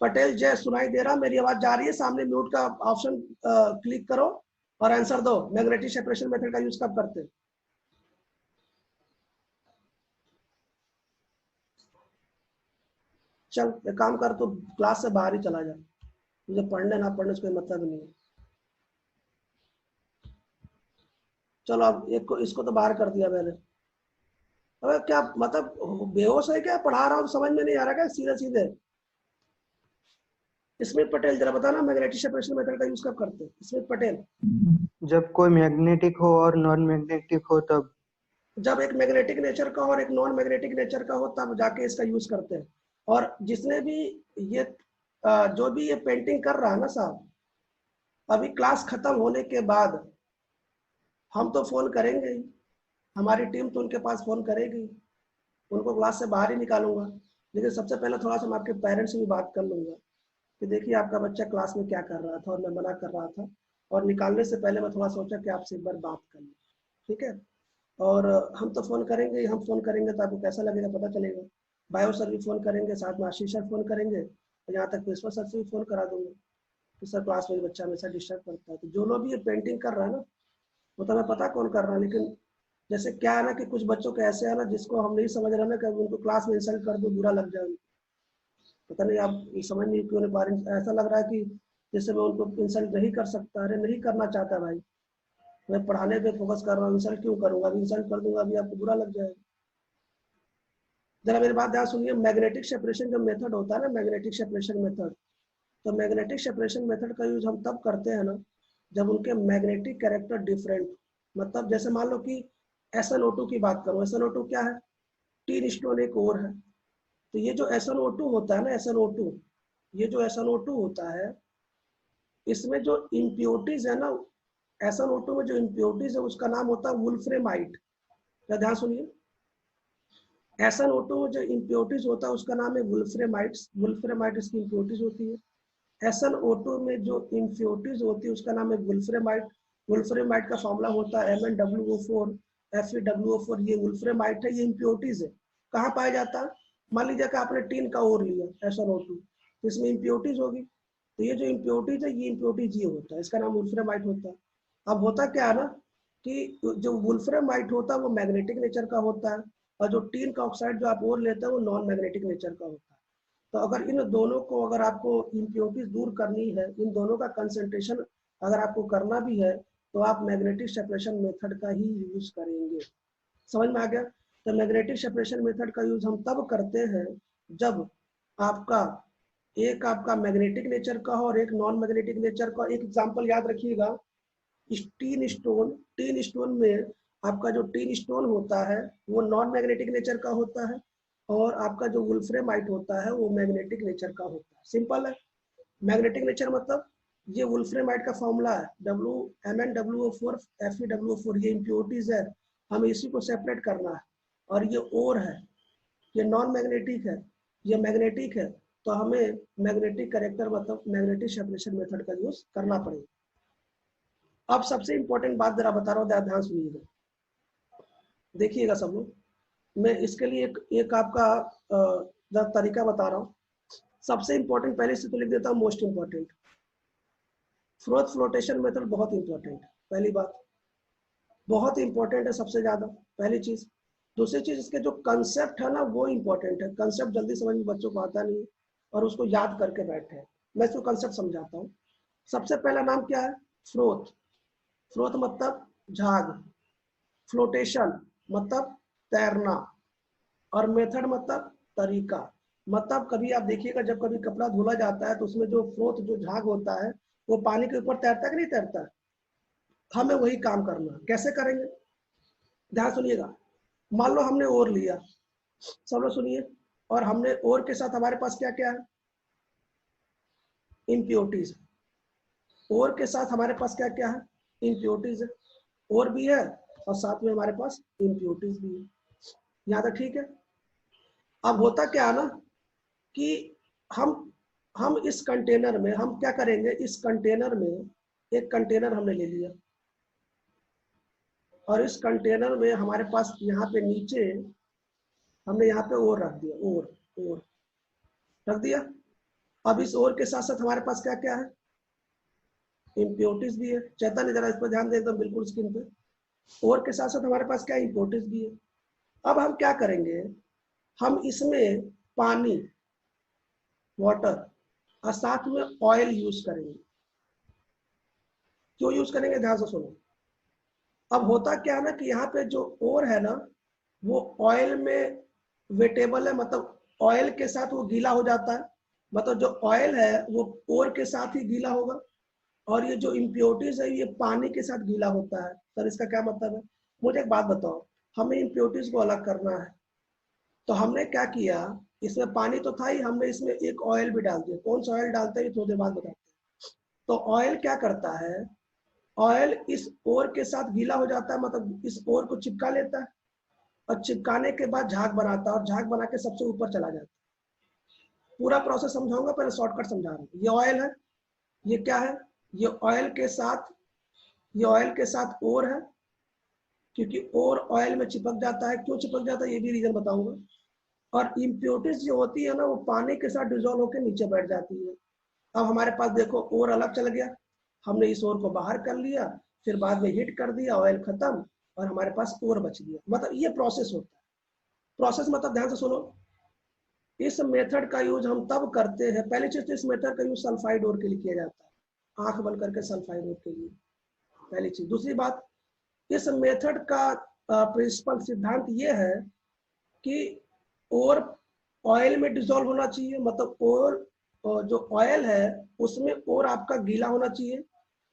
पटेल जय सुनाई दे रहा, मेरी आवाज जा रही है? सामने म्यूट का ऑप्शन क्लिक करो और आंसर दो, मैग्नेटिक सेपरेशन मेथड का यूज कब करते हैं? चल एक काम कर, तो क्लास से बाहर ही चला जा, मुझे पढ़ने ना पढ़ने से कोई मतलब नहीं है। चलो अब एक को, इसको तो बाहर कर दिया मैंने। अबे क्या मतलब बेहोश है क्या? पढ़ा रहा हूँ समझ में नहीं आ रहा क्या सीधे सीधे? स्मिथ पटेल जरा बताना मैग्नेटिक सेपरेशन मेथड का यूज कब करते हैं? स्मिथ पटेल। जब कोई मैग्नेटिक हो और नॉन मैग्नेटिक हो तब। जब एक मैग्नेटिक नेचर का और एक नॉन मैग्नेटिक नेचर का हो तब जाके इसका यूज करते हैं। और जिसने भी ये जो भी ये पेंटिंग कर रहा है ना साहब, अभी क्लास खत्म होने के बाद हम तो फोन करेंगे ही, हमारी टीम तो उनके पास फोन करेगी, उनको क्लास से बाहर ही निकालूंगा। लेकिन सबसे पहले थोड़ा सा मैं आपके पेरेंट्स से भी बात कर लूंगा कि देखिए आपका बच्चा क्लास में क्या कर रहा था और मैं मना कर रहा था, और निकालने से पहले मैं थोड़ा सोचा कि आपसे एक बार बात कर लूँ, ठीक है? और हम तो फोन करेंगे ही, हम फोन करेंगे तो आपको कैसा लगेगा पता चलेगा। बायो सर भी फोन करेंगे, साथ में आशीष सर फोन करेंगे, और यहाँ तक प्रिंसिपल सर से भी फोन करा दूंगा कि सर क्लास में बच्चा हमेशा डिस्टर्ब करता है। तो जो लोग भी ये पेंटिंग कर रहा है ना, वो तो हमें पता कौन कर रहा है, लेकिन जैसे क्या है ना कि कुछ बच्चों के ऐसे है ना जिसको हम नहीं समझ रहे ना कि उनको क्लास में इंसल्ट कर दो, बुरा लग जाए। पता नहीं आप ये समझ नहीं क्यों नहीं पा रहे, ऐसा लग रहा है कि जैसे मैं उनको इंसल्ट नहीं कर सकता। अरे नहीं करना चाहता भाई, मैं पढ़ाने पे फोकस कर रहा हूँ, इंसल्ट क्यों करूंगा? अभी इंसल्ट कर दूंगा अभी आपको बुरा लग जाएगा। जरा मेरी बात ध्यान सुनिए, मैग्नेटिक सेपरेशन जो मेथड होता है ना, मैग्नेटिक सेपरेशन मेथड, तो मैग्नेटिक सेपरेशन मेथड का यूज हम तब करते हैं ना जब उनके मैग्नेटिक कैरेक्टर डिफरेंट, मतलब जैसे मान लो कि SnO2 की बात करो, SnO2 क्या है? टीन स्टोन एक और है। तो ये जो SnO2 होता है ना, SnO2, ये जो SnO2 होता है, इसमें जो इम्प्योरिटीज है ना, SnO2 में जो इम्प्योरिटीज है उसका नाम होता है वुल्फ्रेमाइट। क्या ध्यान सुनिए, SnO2 में जो इम्प्योरिटीज होता है उसका नाम है वुल्फ्रेमाइट्स, वुल्फ्रेमाइट इसकी इम्प्योरिटीज होती है। SnO2 में जो इम्प्योरिटीज होती है उसका नाम है वुल्फ्रेमाइट। वुल्फ्रेमाइट का फॉर्मूला होता है MnWO4 FeWO4। ये वुल्फ्रेमाइट है, ये इम्प्योरिटीज है। कहाँ पाया जाता है? मान लीजिए कि आपने टीन का ओर लिया SnO2, तो इसमें इम्प्योरिटीज होगी, तो ये जो इम्प्योरिटीज है ये इम्प्योरिटीज ये होता है, इसका नाम वुल्फ्रेमाइट होता है। अब होता क्या है ना कि जो वुल्फ्रेमाइट होता है वो मैग्नेटिक नेचर का होता है, और जो टीन का ऑक्साइड जो आप और लेते हैं वो नॉन मैग्नेटिक नेचर का होता है। तो अगर इन दोनों को, अगर आपको इम्प्योरिटीज दूर करनी है, इन दोनों का कंसंट्रेशन अगर आपको करना भी है, तो आप मैग्नेटिक सेपरेशन मेथड का ही यूज करेंगे। समझ में आ गया? तो मैग्नेटिक सेपरेशन मेथड का यूज हम तब करते हैं जब आपका एक आपका मैग्नेटिक नेचर का हो और एक नॉन मैग्नेटिक नेचर का। एक एग्जांपल याद रखिएगा, टीन स्टोन, टीन स्टोन में आपका जो टीन स्टोन होता है वो नॉन मैग्नेटिक नेचर का होता है, और आपका जो वुल्फ्रेमाइट होता है वो मैग्नेटिक नेचर का होता है। सिंपल है। मैग्नेटिक नेचर मतलब ये वुल्फ्रेमाइट का फॉर्मूला है MnWO4 FeWO4, ये इम्प्योरिटीज है, हमें इसी को सेपरेट करना है। और ये और है, ये नॉन मैग्नेटिक है, ये मैग्नेटिक है, तो हमें मैग्नेटिक कैरेक्टर मतलब मैग्नेटिक सेपरेशन मेथड का यूज करना पड़ेगा। अब सबसे इंपॉर्टेंट बात जरा बता रहा हूँ, ध्यान सुनिएगा, देखिएगा सब लोग। मैं इसके लिए एक आपका जरा तरीका बता रहा हूँ। सबसे इंपॉर्टेंट पहले से तो लिख देता हूँ, most important froth flotation method बहुत इंपॉर्टेंट है। पहली बात बहुत इंपॉर्टेंट है सबसे ज्यादा, पहली चीज। दूसरी चीज, इसके जो कंसेप्ट है ना वो इंपॉर्टेंट है। कंसेप्ट जल्दी समझ में बच्चों को आता नहीं है और उसको याद करके बैठे हैं। मैं इसको कंसेप्ट समझाता हूँ। सबसे पहला नाम क्या है? फ्रोथ। फ्रोथ मतलब झाग, फ्लोटेशन मतलब तैरना, और मेथड मतलब तरीका। मतलब कभी आप देखिएगा जब कभी कपड़ा धुला जाता है तो उसमें जो फ्रोथ जो झाग होता है वो पानी के ऊपर तैरता है कि नहीं तैरता? हमें वही काम करना। कैसे करेंगे? ध्यान सुनिएगा। मान लो हमने ओर लिया, सब लोग सुनिए। और हमने और के साथ हमारे पास क्या क्या है, इम्प्योरिटीज। और के साथ हमारे पास क्या क्या है, इम्प्योरिटीज है। और भी है और साथ में हमारे पास इम्प्योरिटीज भी है। यहाँ तक ठीक है। अब होता क्या है ना कि हम हम इस कंटेनर में हम क्या करेंगे, इस कंटेनर में एक कंटेनर हमने ले लिया और इस कंटेनर में हमारे पास यहाँ पे नीचे हमने यहाँ पे और रख दिया, और रख दिया। अब इस और के साथ साथ हमारे पास क्या क्या है, इम्प्योरिटीज भी है। चैतन्य जरा इस पर ध्यान दे एकदम बिल्कुल स्क्रीन पे। और के साथ साथ हमारे पास क्या इम्प्योरिटीज भी है। अब हम क्या करेंगे, हम इसमें पानी, वाटर और साथ में ऑयल यूज करेंगे। क्यों यूज करेंगे, ध्यान से सुनो। अब होता क्या है ना कि यहाँ पे जो और है ना वो ऑयल में वेटेबल है, मतलब ऑयल के साथ वो गीला हो जाता है। मतलब जो ऑयल है वो और के साथ ही गीला होगा और ये जो इम्प्योरिटीज है ये पानी के साथ गीला होता है। सर इसका क्या मतलब है, मुझे एक बात बताओ, हमें इम्प्योरिटीज को अलग करना है तो हमने क्या किया, इसमें पानी तो था ही, हमने इसमें एक ऑयल भी डाल दिया। कौन सा ऑयल डालते हैं थोड़ी देर बाद बताते हैं। तो ऑयल क्या करता है, ऑयल इस ओर के साथ गीला हो जाता है, मतलब इस ओर को चिपका लेता है और चिपकाने के बाद झाग बनाता है और झाग बना के सबसे ऊपर चला जाता है। पूरा प्रोसेस समझाऊंगा, पहले शॉर्टकट समझा रहा हूँ। ये ऑयल है, ये क्या है, ये ऑयल के साथ, ये ऑयल के साथ और है, क्योंकि और ऑयल में चिपक जाता है। क्यों चिपक जाता है ये भी रीजन बताऊंगा। और इम्प्योरिटीज जो होती है ना वो पानी के साथ डिजोल्व होकर नीचे बैठ जाती है। अब हमारे पास देखो और अलग चल गया, हमने इस और को बाहर कर लिया, फिर बाद में हीट कर दिया, ऑयल खत्म और हमारे पास और बच गया। मतलब ये प्रोसेस होता है। प्रोसेस मतलब ध्यान से सुनो, इस मेथड का यूज हम तब करते हैं, पहली चीज तो इस मेथड का यूज सल्फाइड ओर के लिए किया जाता है, आंख बंद करके सल्फाइड ओर के लिए, पहली चीज। दूसरी बात, इस मेथड का प्रिंसिपल सिद्धांत ये है कि और ऑयल में डिसॉल्व होना चाहिए, मतलब और जो ऑयल है उसमें और आपका गीला होना चाहिए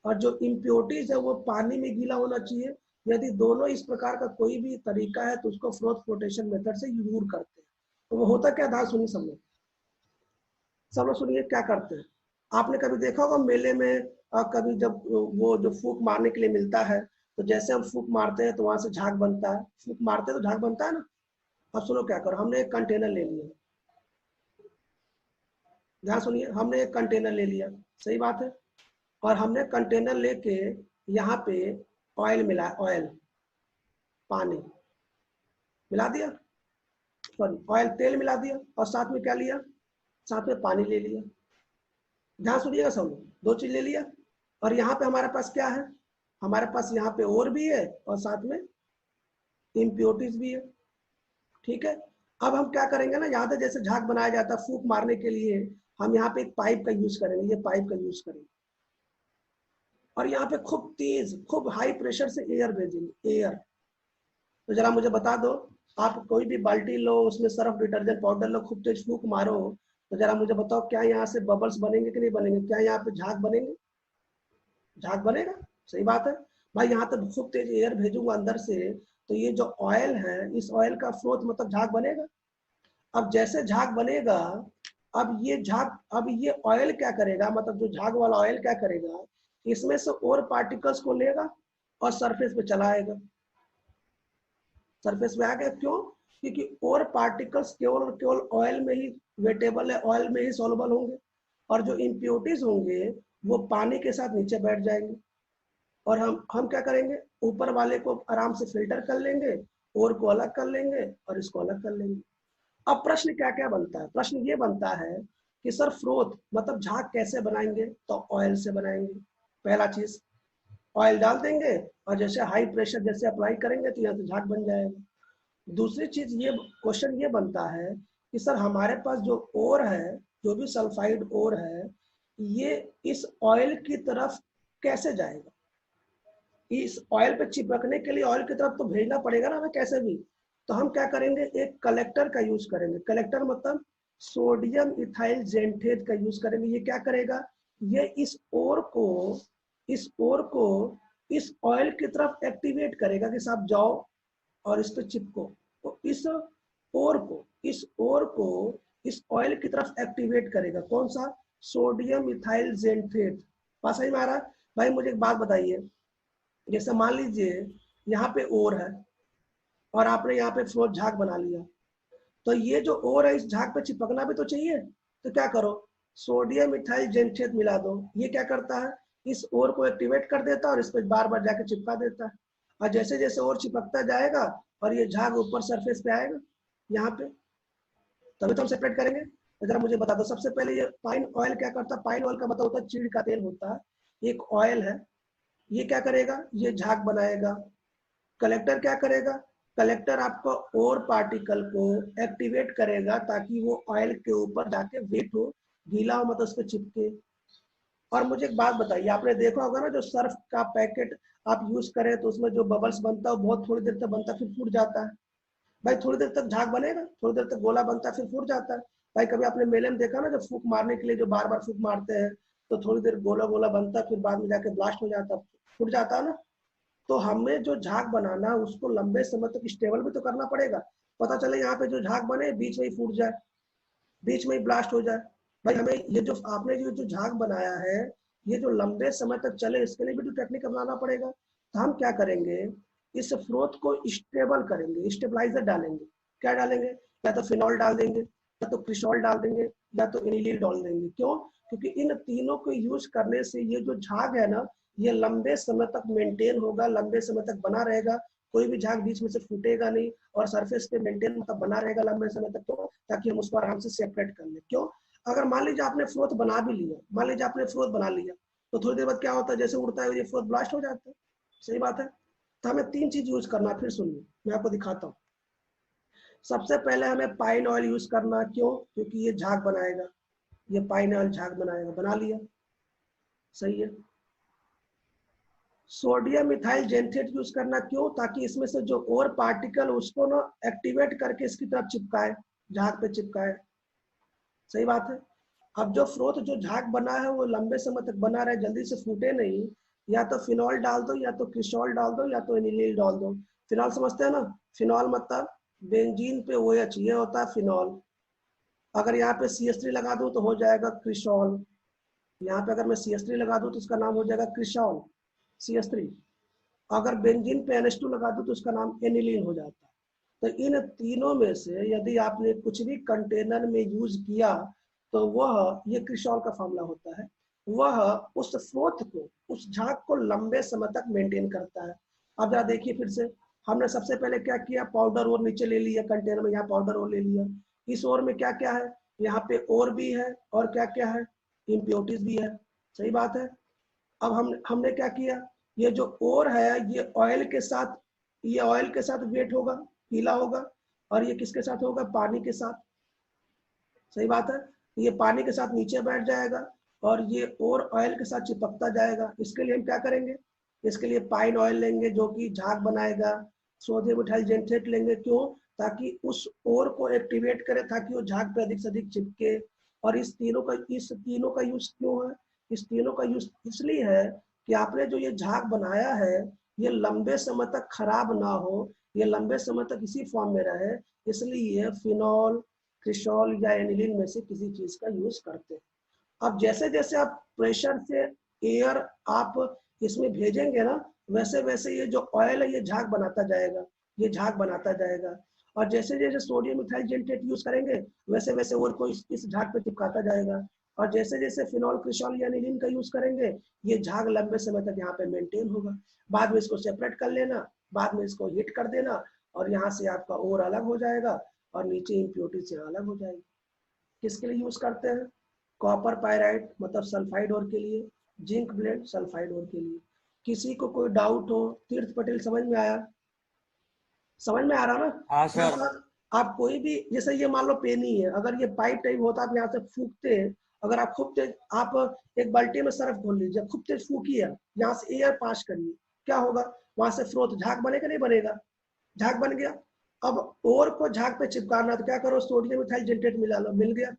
और जो इम्प्योरिटीज है वो पानी में गीला होना चाहिए। यदि दोनों इस प्रकार का कोई भी तरीका है तो उसको फ्रोथ फ्लोटेशन मेथड से दूर करते हैं। तो वो होता क्या था, सुनिए सब लोग सुनिए क्या करते हैं। आपने कभी देखा होगा मेले में, कभी जब वो जो फूक मारने के लिए मिलता है तो जैसे हम फूक मारते हैं तो वहां से झाग बनता है, फूक मारते हैं तो झाग बनता है ना। अब सुनो क्या करो, हमने एक कंटेनर ले लिया, ध्यान सुनिए, हमने एक कंटेनर ले लिया, सही बात है। और हमने कंटेनर लेके यहाँ पे ऑयल मिला, ऑयल पानी मिला दिया, सॉरी ऑयल तेल मिला दिया और साथ में क्या लिया, साथ में पानी ले लिया। ध्यान सुनिएगा सब लोग, दो चीज ले लिया। और यहाँ पे हमारे पास क्या है, हमारे पास यहाँ पे और भी है और साथ में इम्प्योरिटीज भी है। ठीक है। अब हम क्या करेंगे ना, यहाँ पे जैसे झाग बनाया जाता है फूक मारने के लिए, हम यहाँ पे एक पाइप का यूज करेंगे, ये पाइप का यूज करेंगे और यहाँ पे खूब तेज, खूब हाई प्रेशर से एयर भेजेंगे, एयर। तो जरा मुझे बता दो, आप कोई भी बाल्टी लो, उसमें सर्फ डिटर्जेंट पाउडर लो, खूब तेज फूक मारो, तो जरा मुझे बताओ क्या यहाँ से बबल्स बनेंगे कि नहीं बनेंगे, क्या यहाँ पे झाग बनेंगे, झाग बनेगा, सही बात है। भाई यहाँ तो खूब तेज एयर भेजूंगा अंदर से तो ये जो ऑयल है इस ऑयल का फ्लोथ मतलब झाग बनेगा। अब जैसे झाग बनेगा, अब ये झाग, अब ये ऑयल क्या करेगा, मतलब जो झाग वाला ऑयल क्या करेगा, इसमें से और पार्टिकल्स को लेगा और सरफेस पे चलाएगा, सरफेस पे आ गया। क्यों, क्योंकि और पार्टिकल्स केवल और केवल ऑयल में ही वेटेबल है, ऑयल में ही सॉल्युबल होंगे और जो इम्प्योरिटीज होंगे वो पानी के साथ नीचे बैठ जाएंगे और हम क्या करेंगे, ऊपर वाले को आराम से फिल्टर कर लेंगे, और को अलग कर लेंगे और इसको अलग कर लेंगे। अब प्रश्न क्या क्या बनता है, प्रश्न ये बनता है कि सर फ्रोथ मतलब झाग कैसे बनाएंगे, तो ऑयल से बनाएंगे। पहला चीज ऑयल डाल देंगे और जैसे हाई प्रेशर जैसे अप्लाई करेंगे तो यहाँ से झाग बन जाएगा। दूसरी चीज ये क्वेश्चन ये बनता है कि सर हमारे पास जो ओर है, जो भी सल्फाइड ओर है, ये इस ऑयल की तरफ कैसे जाएगा, इस ऑयल पे चिपकने के लिए ऑयल की तरफ तो भेजना पड़ेगा ना हमें कैसे भी। तो हम क्या करेंगे, एक कलेक्टर का यूज करेंगे। कलेक्टर मतलब सोडियम इथाइल जेंटेट का यूज करेंगे। ये क्या करेगा, ये इस ओर को, इस ओर को इस ऑयल की तरफ एक्टिवेट करेगा कि साहब जाओ और इस पे चिपको। तो इस इस ओर को इस ऑयल की तरफ एक्टिवेट करेगा। कौन सा? सोडियम मिथाइल जेंट्रेट। बात समझ में आ रहा है? भाई मुझे एक बात बताइए, जैसे मान लीजिए यहाँ पे ओर है और आपने यहाँ पे फ्लोर झाग बना लिया, तो ये जो ओर है इस झाग पे चिपकना भी तो चाहिए। तो क्या करो, सोडियम मिथाइल जेंट्रेट मिला दो। ये क्या करता है, इस ओर को एक्टिवेट कर देता है और इस पर बार बार जाके चिपका देता है। और जैसे जैसे ओर चिपकता जाएगा और ये झाग ऊपर सरफेस पे आएगा यहाँ पे, तभी तो हम सेपरेट करेंगे। तो जरा मुझे बता दो, सबसे पहले ये पाइन ऑयल क्या करता है? पाइन ऑयल का मतलब होता है चीड़ का तेल होता है, एक ऑयल है। ये क्या करेगा, ये झाग बनाएगा। कलेक्टर क्या करेगा, कलेक्टर आपको और पार्टिकल को एक्टिवेट करेगा ताकि वो ऑयल के ऊपर जाके वेट हो, गीला हो मतलब उस पर चिपके। और मुझे एक बात बताइए, आपने देखा होगा ना जो सर्फ का पैकेट आप यूज करें तो उसमें जो बबल्स बनता है वो बहुत थोड़ी देर तक बनता है फिर फूट जाता है। भाई थोड़ी देर तक झाग बनेगा, थोड़ी देर तक गोला बनता है फिर फूट जाता है। भाई कभी आपने मेले में देखा ना, जब फूक मारने के लिए जो बार बार फूक मारते हैं तो थोड़ी देर गोला गोला बनता है फिर बाद में जाके ब्लास्ट हो जाता है, फूट जाता है ना। तो हमें जो झाग बनाना है उसको लंबे समय तक स्टेबल भी तो करना पड़ेगा। पता चले यहाँ पे जो झाग बने बीच में ही फूट जाए, बीच में ही ब्लास्ट हो जाए। भाई हमें ये जो आपने जो झाग बनाया है ये जो लंबे समय तक चले इसके लिए भी तो टेक्निक अपनाना पड़ेगा। तो हम क्या करेंगे, इस फ्रोथ को स्टेबल करेंगे, स्टेबलाइजर डालेंगे। क्या डालेंगे, या तो फिनॉल डाल देंगे, या तो क्रिसॉल डाल देंगे, या तो एनिलीन डाल देंगे। क्यों? क्योंकि इन तीनों को यूज करने से ये जो झाग है ना ये लंबे समय तक मेंटेन होगा, लंबे समय तक बना रहेगा। कोई भी झाग बीच में से फूटेगा नहीं और सरफेस पे मेंटेन मतलब बना रहेगा लंबे समय तक, तो ताकि हम उसको आराम से सेपरेट कर लें। क्यों? अगर मान लीजिए आपने फ्रोथ बना भी लिया, मान लीजिए आपने फ्रोथ बना लिया तो थोड़ी देर बाद क्या होता है, जैसे उड़ता है ये फ्रोथ ब्लास्ट हो जाता है। सही बात है। तो हमें तीन चीज यूज करना, फिर सुनिए मैं आपको दिखाता हूँ। सबसे पहले हमें पाइन ऑयल यूज करना। क्यों? क्योंकि ये झाग बनाएगा, ये पाइन ऑयल झाग बनाएगा। बना लिया, सही है। सोडियम मिथाइल जेंट्रेट यूज करना। क्यों? ताकि इसमें से जो और पार्टिकल उसको ना एक्टिवेट करके इसकी तरफ चिपकाए, झाग पे चिपकाए। सही बात है। अब जो फ्रोथ जो झाग बना है वो लंबे समय तक बना रहे, जल्दी से फूटे नहीं, या तो फिनॉल डाल दो, या तो क्रिसॉल डाल दो, या तो एनिलीन डाल दो। फिनॉल समझते हैं ना, फिनॉल मतलब बेंजीन पे OH, ये होता है फिनॉल। अगर यहाँ पे CH3 लगा दूं तो हो जाएगा क्रिसॉल। यहाँ पे अगर मैं CH3 लगा दूं तो उसका नाम हो जाएगा क्रिसॉल, CH3। अगर बेंजीन पे NH2 लगा दूं तो उसका नाम एनिलीन हो जाता है। तो इन तीनों में से यदि आपने कुछ भी कंटेनर में यूज किया तो वह, ये क्रिसॉल का फार्मूला होता है, वह उस स्रोत को, उस झाग को लंबे समय तक मेंटेन करता है। अब जरा देखिए फिर से, हमने सबसे पहले क्या किया, पाउडर और नीचे ले लिया कंटेनर में, यहाँ पाउडर और ले लिया। इस ओर में क्या क्या है, यहाँ पे और भी है और क्या क्या है, इम्प्योरिटीज भी है। सही बात है। अब हमने क्या किया, ये जो ओर है ये ऑयल के साथ, ये ऑयल के साथ वेट होगा, गीला होगा, और ये किसके साथ होगा, पानी के साथ। सही बात है। ये पानी के साथ नीचे बैठ जाएगा और ये और ऑयल के साथ चिपकता जाएगा। इसके लिए हम क्या करेंगे, इसके लिए पाइन ऑयल लेंगे जो कि झाग बनाएगा। सोडियम मिथाइल जेंट्रेट लेंगे। क्यों? ताकि उस ओर को एक्टिवेट करे, ताकि वो झाग पे अधिक से अधिक चिपके। और इस तीनों का यूज क्यों है, इस तीनों का यूज इसलिए है कि आपने जो ये झाग बनाया है ये लंबे समय तक खराब ना हो, ये लंबे समय तक इसी फॉर्म में रहे, इसलिए फिनॉल, क्रिसॉल या एनिलीन में से किसी चीज का यूज करते हैं। अब जैसे जैसे आप प्रेशर से एयर आप इसमें भेजेंगे ना, वैसे वैसे ये जो ऑयल है ये झाग बनाता जाएगा, ये झाग बनाता जाएगा। और जैसे जैसे सोडियम मिथाइल जेंट्रेट यूज करेंगे वैसे वैसे और को इस झाग पे चिपकाता जाएगा। और जैसे जैसे फिनॉल, क्रिसॉल या एनिलीन का यूज करेंगे ये झाग लंबे समय तक यहाँ पे मेंटेन होगा। बाद में इसको सेपरेट कर लेना, बाद में इसको हीट कर देना और यहाँ से आपका ओर अलग हो जाएगा और नीचे इम्प्योरिटी से अलग हो जाएगी। किसके लिए यूज करते हैं, कॉपर पायराइड मतलब सल्फाइड ओर के लिए, जिंक ब्लेंड सल्फाइड ओर के लिए। किसी को कोई डाउट हो, तीर्थ पटेल समझ में आया, समझ में आ रहा ना? हाँ सर। अगर आप कोई भी, जैसे ये मान लो पेनी है, अगर ये पाइप टाइप होता आप यहाँ से फूकते, अगर आप खूब तेज, आप एक बाल्टी में सर्फ घोल लीजिए, खूब तेज फूकिए, यहाँ से एयर पास करिए, क्या होगा, वहां से फ्रोथ झाग बनेगा नहीं बनेगा, झाग बन गया। अब ओर को झाग पे चिपकाना तो क्या करो, सोडियम मिथाइल जेंट्रेट मिला लो, मिल गया।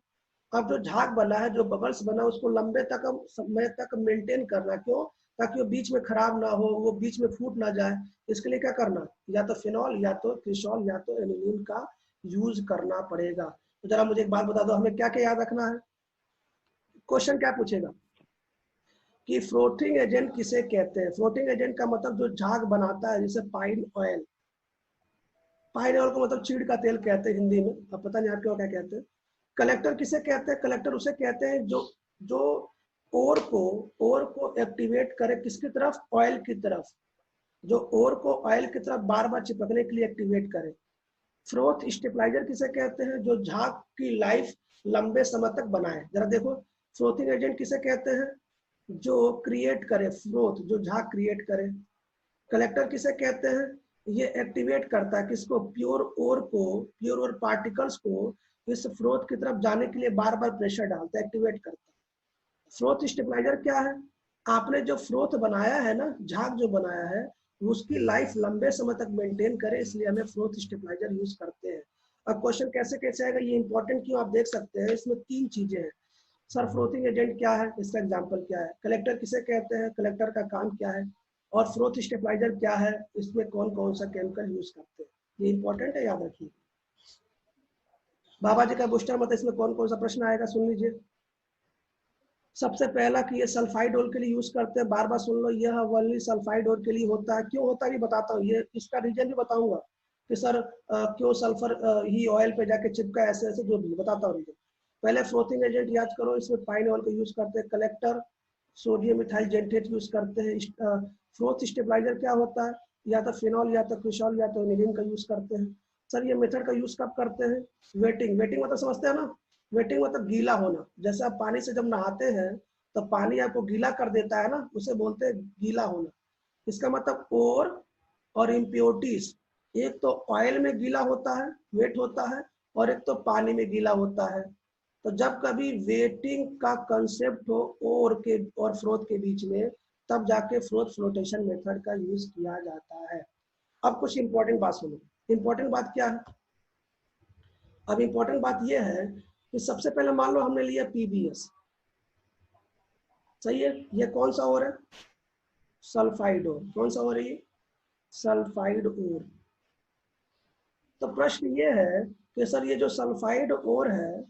अब जो झाग बना है, जो बबल्स बना, उसको लंबे तक समय तक मेंटेन करना। क्यों? ताकि वो बीच में खराब ना हो, वो बीच में फूट ना जाए। इसके लिए क्या करना, या तो फिनॉल, या तो क्रिसॉल, या तो एनिलीन का यूज करना पड़ेगा। तो जरा मुझे एक बात बता दो, हमें क्या क्या याद रखना है। क्वेश्चन क्या पूछेगा कि फ्लोटिंग एजेंट किसे कहते हैं। फ्लोटिंग एजेंट का मतलब जो झाग बनाता है, जैसे पाइन ऑयल। पाइन ऑयल को मतलब चीड़ का तेल कहते हैं हिंदी में, अब पता नहीं आपके क्या कहते हैं। कलेक्टर किसे कहते हैं, कलेक्टर उसे कहते हैं जो जो ओर को एक्टिवेट करे, किसकी तरफ, ऑयल की तरफ, जो ओर को ऑयल की तरफ बार बार चिपकने के लिए एक्टिवेट करे। फ्रोथ स्टेबलाइजर किसे कहते हैं, जो झाग की लाइफ लंबे समय तक बनाए। जरा देखो, फ्रोथिंग एजेंट किसे कहते हैं, जो क्रिएट करे, फ्रोथ जो झाग क्रिएट करे। कलेक्टर किसे कहते हैं, ये एक्टिवेट करता है किसको, प्योर और पार्टिकल्स को इस फ्रोथ की तरफ जाने के लिए बार बार प्रेशर डालता है, एक्टिवेट करता है। फ्रोथ स्टेबलाइजर क्या है, आपने जो फ्रोथ बनाया है ना, झाग जो बनाया है, उसकी लाइफ लंबे समय तक मेंटेन करे, इसलिए हमें फ्रोथ स्टेबलाइजर यूज करते हैं। अब क्वेश्चन कैसे कैसे आएगा, ये इंपॉर्टेंट क्यों, आप देख सकते हैं इसमें 3 चीजें हैं। सर फ्रोथिंग एजेंट क्या है, इसका एग्जांपल क्या है, कलेक्टर किसे कहते हैं, कलेक्टर का काम क्या है, और फ्रोथ स्टेबलाइजर क्या है, इसमें कौन कौन सा केमिकल यूज करते हैं। ये इंपॉर्टेंट है, याद रखिए। बाबा जी का बूस्टर मत, इसमें कौन कौन सा प्रश्न आएगा, सुन लीजिए। सबसे पहला कि ये सल्फाइड ओर के लिए यूज करते हैं, बार बार सुन लो, यह ओनली सल्फाइड ओर के लिए होता है। क्यों होता है ये बताता हूँ, ये इसका रीजन भी बताऊंगा कि सर क्यों सल्फर ही ऑयल पे जाके चिपका, ऐसे ऐसे जो भी बताता हूँ रीजन। पहले फ्लोथिंग एजेंट याद करो, इसमें पाइन ऑयल को यूज करते हैं। कलेक्टर सोडियम मिथाइल जेंटेट यूज करते हैं। फ्लोथ स्टेबलाइजर क्या होता है, या तो फिनॉल या तो क्रिसॉल या तो एनिलीन का यूज करते हैं। सर ये मेथड का यूज कब करते हैं, वेटिंग, वेटिंग मतलब समझते हैं ना, वेटिंग मतलब गीला होना। जैसे आप पानी से जब नहाते हैं तो पानी आपको गीला कर देता है ना, उसे बोलते हैं गीला होना। इसका मतलब और इम्प्योरिटीज, एक तो ऑयल में गीला होता है, वेट होता है, और एक तो पानी में गीला होता है। तो जब कभी वेटिंग का कंसेप्ट हो ओर के और फ्रोथ के बीच में, तब जाके फ्रोथ फ्लोटेशन मेथड का यूज किया जाता है। अब कुछ इंपॉर्टेंट बात सुनो। इंपॉर्टेंट बात क्या है, अब इंपॉर्टेंट बात यह है कि सबसे पहले मान लो हमने लिया पीबीएस, सही है, ये कौन सा ओर है, सल्फाइड ओर। कौन सा ओर है ये, सल्फाइड ओर। तो प्रश्न ये है कि सर ये जो सल्फाइड ओर है,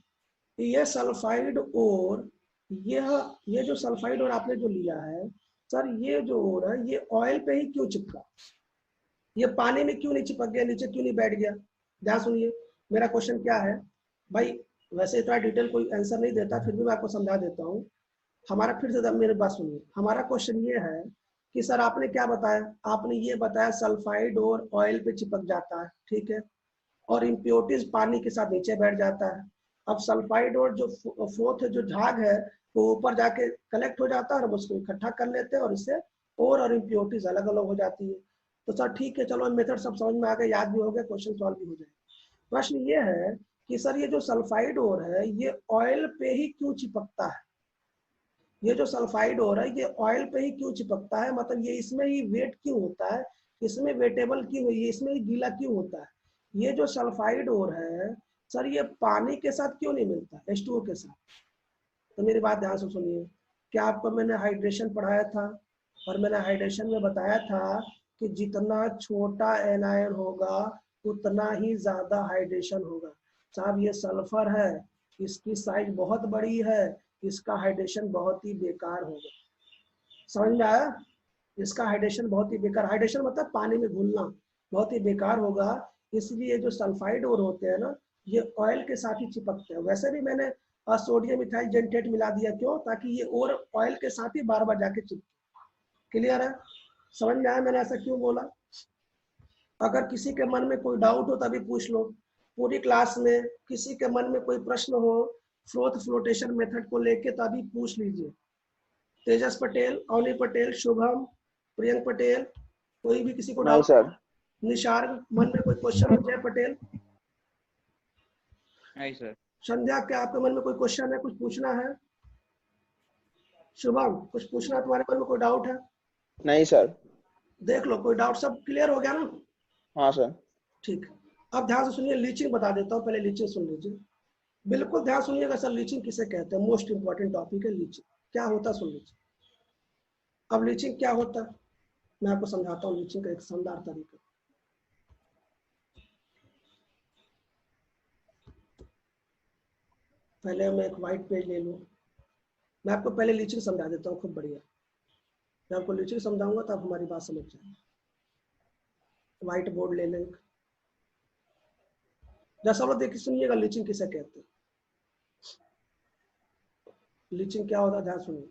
ये सल्फाइड ओर, ये जो सल्फाइड ओर आपने जो लिया है, सर ये जो ओर है ये ऑयल पे ही क्यों चिपका, ये पानी में क्यों नहीं चिपक गया, नीचे क्यों नहीं बैठ गया। ध्यान सुनिए, मेरा क्वेश्चन क्या है भाई, वैसे इतना डिटेल कोई आंसर नहीं देता, फिर भी मैं आपको समझा देता हूँ। हमारा फिर से मेरी बात सुनिए, हमारा क्वेश्चन ये है कि सर आपने क्या बताया, आपने ये बताया सल्फाइड और ऑयल पे चिपक जाता है, ठीक है, और इम्प्योरिटीज पानी के साथ नीचे बैठ जाता है। अब सल्फाइड और जो फोर्थ जो झाग है वो ऊपर जाके कलेक्ट हो जाता है और हम उसको इकट्ठा कर लेते हैं, और इससे और इम्प्योरिटीज अलग अलग हो जाती है। तो सर ठीक है, चलो मेथड सब समझ में आ गया, याद भी हो गया, क्वेश्चन सॉल्व भी हो जाएगा। प्रश्न ये है कि सर ये जो सल्फाइड ओर है ये ऑयल पे ही क्यों चिपकता है, ये जो सल्फाइड हो रहा है ये ऑयल पे ही क्यों चिपकता है, मतलब ये इसमें ही वेट क्यों होता है, इसमें वेटेबल क्यों है, ये इसमें ही गीला क्यों होता है। ये जो सल्फाइड ओर है सर ये पानी के साथ क्यों नहीं मिलता, H2O के साथ। तो मेरी बात ध्यान से सुनिए, क्या आपको मैंने हाइड्रेशन पढ़ाया था, और मैंने हाइड्रेशन में बताया था कि जितना छोटा एनायन होगा उतना ही ज्यादा हाइड्रेशन होगा। साहब ये सल्फर है, इसकी साइज बहुत बड़ी है, इसका हाइड्रेशन बहुत ही बेकार होगा। समझ में आया, इसका हाइड्रेशन बहुत ही बेकार, हाइड्रेशन मतलब पानी में घुलना, बहुत ही बेकार होगा। इसलिए जो सल्फाइड और होते हैं ना ये ऑयल के साथ ही चिपकते हैं। वैसे भी मैंने सोडियम मिथाइल जेंटेट मिला दिया, क्यों, ताकि ये और ऑयल के साथ ही बार बार जाके चिपके। क्लियर है, समझ में आया मैंने ऐसा क्यों बोला। अगर किसी के मन में कोई डाउट हो तभी पूछ लो, पूरी क्लास में किसी के मन में कोई प्रश्न हो फ्रोथ फ्लोटेशन मेथड को लेके तभी पूछ लीजिए। तेजस पटेल, अवनी पटेल, शुभम, प्रियंक पटेल, कोई भी किसी को नहीं डाउट, सर। निशार्ग मन में कोई क्वेश्चन हो, जय पटेल, नहीं सर। संध्या क्या आपके मन में कोई क्वेश्चन है, कुछ पूछना है, शुभम कुछ पूछना है, तुम्हारे मन में कोई डाउट है, नहीं सर। देख लो कोई डाउट, सब क्लियर हो गया ना। हाँ सर। ठीक, अब ध्यान से सुनिए, लीचिंग बता देता हूँ, पहले लीचिंग सुन लीजिए, बिल्कुल ध्यान सुनिएगा। सर लीचिंग किसे कहते हैं, मोस्ट इंपॉर्टेंट टॉपिक है लीचिंग, क्या होता है सुन लीजिए। अब लीचिंग क्या होता है मैं आपको समझाता हूँ, लीचिंग का एक शानदार तरीका। पहले मैं एक वाइट पेज ले लूँ। मैं आपको पहले लीचिंग समझा देता हूँ, खूब बढ़िया। मैं आपको लीचिंग समझाऊंगा तो आप हमारी बात समझ जाएंगे। व्हाइट बोर्ड ले लें। जैसा लोग देखिए सुनिएगा लीचिंग किसे कहते हैं। लीचिंग क्या होता है ध्यान सुनिए।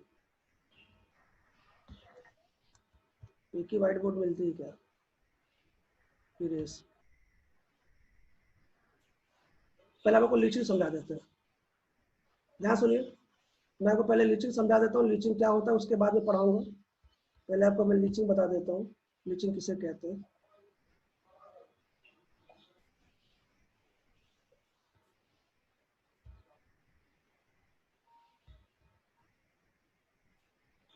एक ही व्हाइट बोर्ड मिलती है क्या? इरेज। पहले आपको लीचिंग समझा देते हैं, ध्यान सुनिए। मैं आपको पहले लीचिंग समझा देता हूँ, लीचिंग क्या होता है उसके बाद में पढ़ाऊंगा। पहले आपको मैं लीचिंग बता देता हूँ, लीचिंग किसे कहते हैं।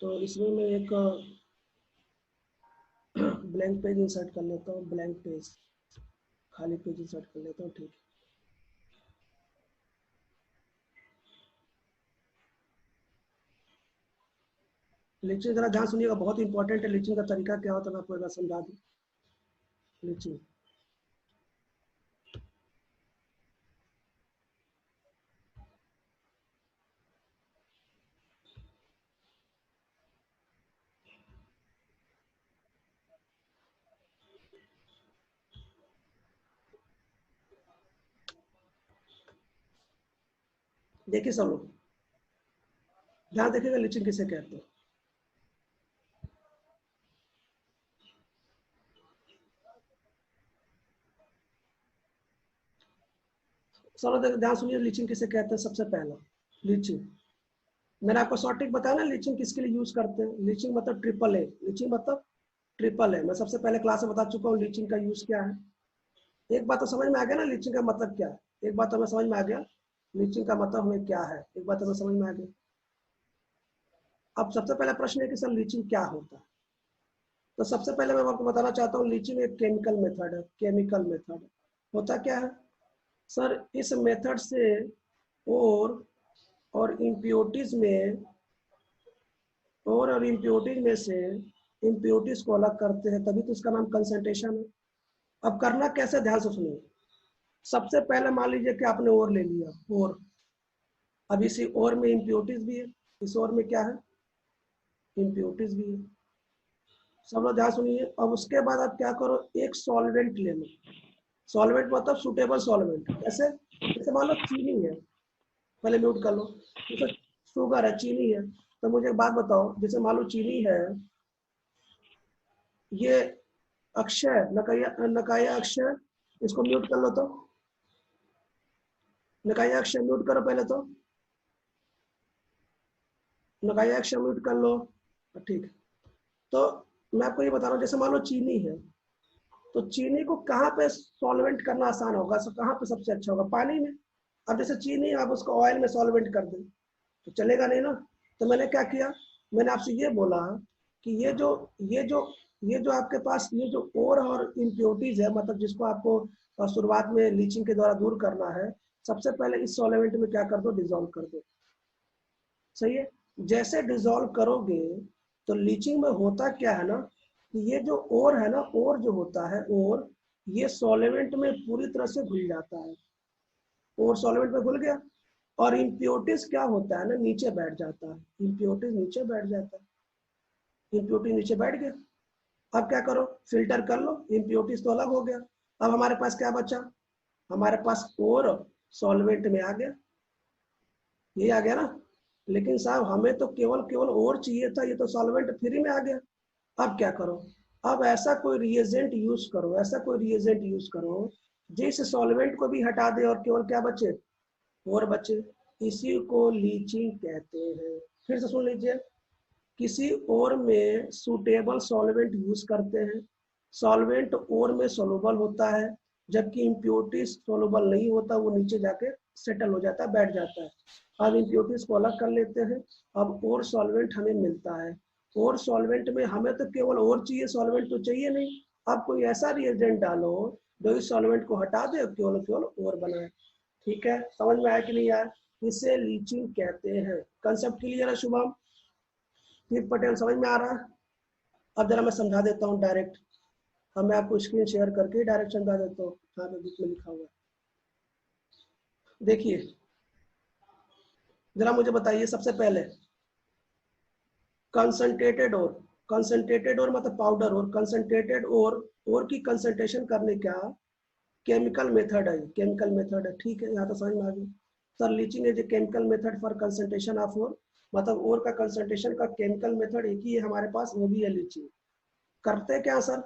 तो इसमें मैं एक ब्लैंक पेज इंसर्ट कर लेता हूँ, ब्लैंक पेज, खाली पेज इंसर्ट कर लेता हूँ, ठीक है। लीचिंग जरा ध्यान सुनिएगा, बहुत इंपॉर्टेंट है। लीचिंग का तरीका क्या होता है मैं आपको एक बार समझा दूँ। लीचिंग देखिए सब लोग ध्यान देखिएगा, लीचिंग किसे कहते हैं। सब लोग ध्यान सुनिए, लीचिंग किसे कहते हैं। सबसे पहला लीचिंग, मैंने आपको शॉर्ट ट्रिक बताया ना लीचिंग किसके लिए यूज करते हैं। लीचिंग मतलब ट्रिपल ए, लीचिंग मतलब ट्रिपल ए। मैं सबसे पहले क्लास में बता चुका हूँ लीचिंग का यूज क्या है। एक बात तो समझ में आ गया ना लीचिंग का मतलब क्या है। एक बात तो हमें समझ में आ गया लीचिंग का मतलब हमें क्या है, एक बात हमें समझ में आ गई। अब सबसे पहला प्रश्न है कि सर लीचिंग क्या होता है। तो सबसे पहले मैं आपको बताना चाहता हूँ लीचिंग एक केमिकल मेथड है। केमिकल मेथड होता क्या है सर, इस मेथड से और इम्प्योरिटीज में और इम्प्योरिटीज में से इम्प्योरिटीज को अलग करते हैं, तभी तो इसका नाम कंसंट्रेशन है। अब करना कैसे ध्यान से सुनिए। सबसे पहले मान लीजिए कि आपने ओर ले लिया, और अब इसी ओर में इम्प्योरिटीज भी है, इस ओर में क्या है इम्प्योरिटीज भी है। सब लोग ध्यान सुनिए। अब उसके बाद आप क्या करो, एक सॉल्वेंट ले लो। सॉल्वेंट मतलब सुटेबल सॉल्वेंट। कैसे? जैसे मान लो चीनी है, पहले म्यूट कर लो। जैसे शुगर है, चीनी है, तो मुझे एक बात बताओ, जैसे मान लो चीनी है, ये अक्षय नकाया नकाया अक्षय, इसको म्यूट कर लो। तो नकाया अक्षय म्यूट करो पहले। तो नकाया अक्षय म्यूट कर लो, ठीक है। तो मैं आपको ये बता रहा हूँ, जैसे मान लो चीनी है, तो चीनी को कहाँ पे सॉल्वेंट करना आसान होगा, कहाँ पे सबसे अच्छा होगा? पानी में। अब जैसे चीनी आप उसको ऑयल में सॉल्वेंट कर दें तो चलेगा नहीं ना। तो मैंने क्या किया, मैंने आपसे ये बोला कि ये जो आपके पास ये जो ओर और इम्प्योरिटीज है, मतलब जिसको आपको शुरुआत में लीचिंग के द्वारा दूर करना है, सबसे पहले इस सॉल्वेंट में क्या कर दो, डिजोल्व कर दो। सही है। जैसे डिजोल्व करोगे तो लीचिंग में होता क्या है ना, कि ये जो ओर है ना, ओर जो होता है ओर, ये सॉल्वेंट में पूरी तरह से घुल जाता है। ओर सॉल्वेंट में घुल गया, और इम्प्योरिटीज क्या होता है ना, नीचे बैठ जाता है। इम्प्योरिटीज नीचे बैठ जाता है, इम्प्योरिटी नीचे बैठ गया। अब क्या करो, फिल्टर कर लो, इम्प्योरिटीज तो अलग हो गया। अब हमारे पास क्या बचा, हमारे पास और सॉल्वेंट में आ गया, ये आ गया ना। लेकिन साहब हमें तो केवल केवल और चाहिए था, ये तो सॉल्वेंट फ्री में आ गया। अब क्या करो, अब ऐसा कोई रिएजेंट यूज करो, ऐसा कोई रिएजेंट यूज करो जिस सॉल्वेंट को भी हटा दे और केवल क्या बचे, और बचे। इसी को लीचिंग कहते हैं। फिर से सुन लीजिए, किसी और में सुटेबल सॉल्वेंट यूज करते हैं, सॉल्वेंट और में सोलूबल होता है, जबकि इम्प्योरिटीज सोलूबल नहीं होता, वो नीचे जाके सेटल हो जाता है, बैठ जाता है। अब इम्प्योरिटीज को अलग कर लेते हैं। अब और सॉल्वेंट हमें मिलता है, और सॉल्वेंट में हमें तो केवल और चाहिए, सॉल्वेंट तो चाहिए नहीं। अब कोई ऐसा रिएजेंट डालो जो इस सॉल्वेंट को हटा दे, केवल केवल और बनाए। ठीक है, समझ में आया कि नहीं आया? इसे लीचिंग कहते हैं। कंसेप्ट क्लियर है शुभम? दीप पटेल समझ में आ रहा है? अब जरा मैं समझा देता हूँ डायरेक्ट। अब मैं आपको स्क्रीन शेयर करके डायरेक्ट समझा देता हूँ। हाँ, मैं बुक में लिखा हुआ है, देखिए। जरा मुझे बताइए सबसे पहले, कंसंट्रेटेड और मतलब पाउडर और कंसंट्रेटेड और की कंसंट्रेशन करने का केमिकल मेथड है, केमिकल मेथड है, ठीक है, यहाँ तो समझ में आ गया। Sir leaching is a chemical method for concentration of और, मतलब और का कंसंट्रेशन का केमिकल मेथड एक ही है हमारे पास, वो भी है लीचिंग। करते क्या सर,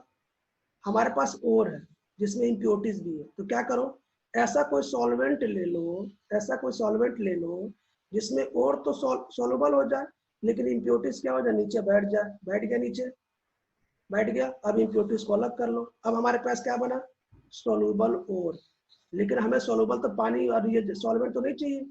हमारे पास और है जिसमें इम्प्योरिटीज भी है, तो क्या करो, ऐसा कोई सॉल्वेंट ले लो, ऐसा कोई सॉल्वेंट ले लो जिसमें और तो सॉल्युबल हो जाए, लेकिन इम्प्योरिटीज क्या हो जाए, नीचे बैठ जाए, बैठ गया नीचे, बैठ गया। अब इम्प्योरिटीज को अलग कर लो, अब हमारे पास क्या बना, सोल्यूबल और। लेकिन हमें सोल्यूबल तो पानी और ये सॉल्वेंट तो नहीं चाहिए,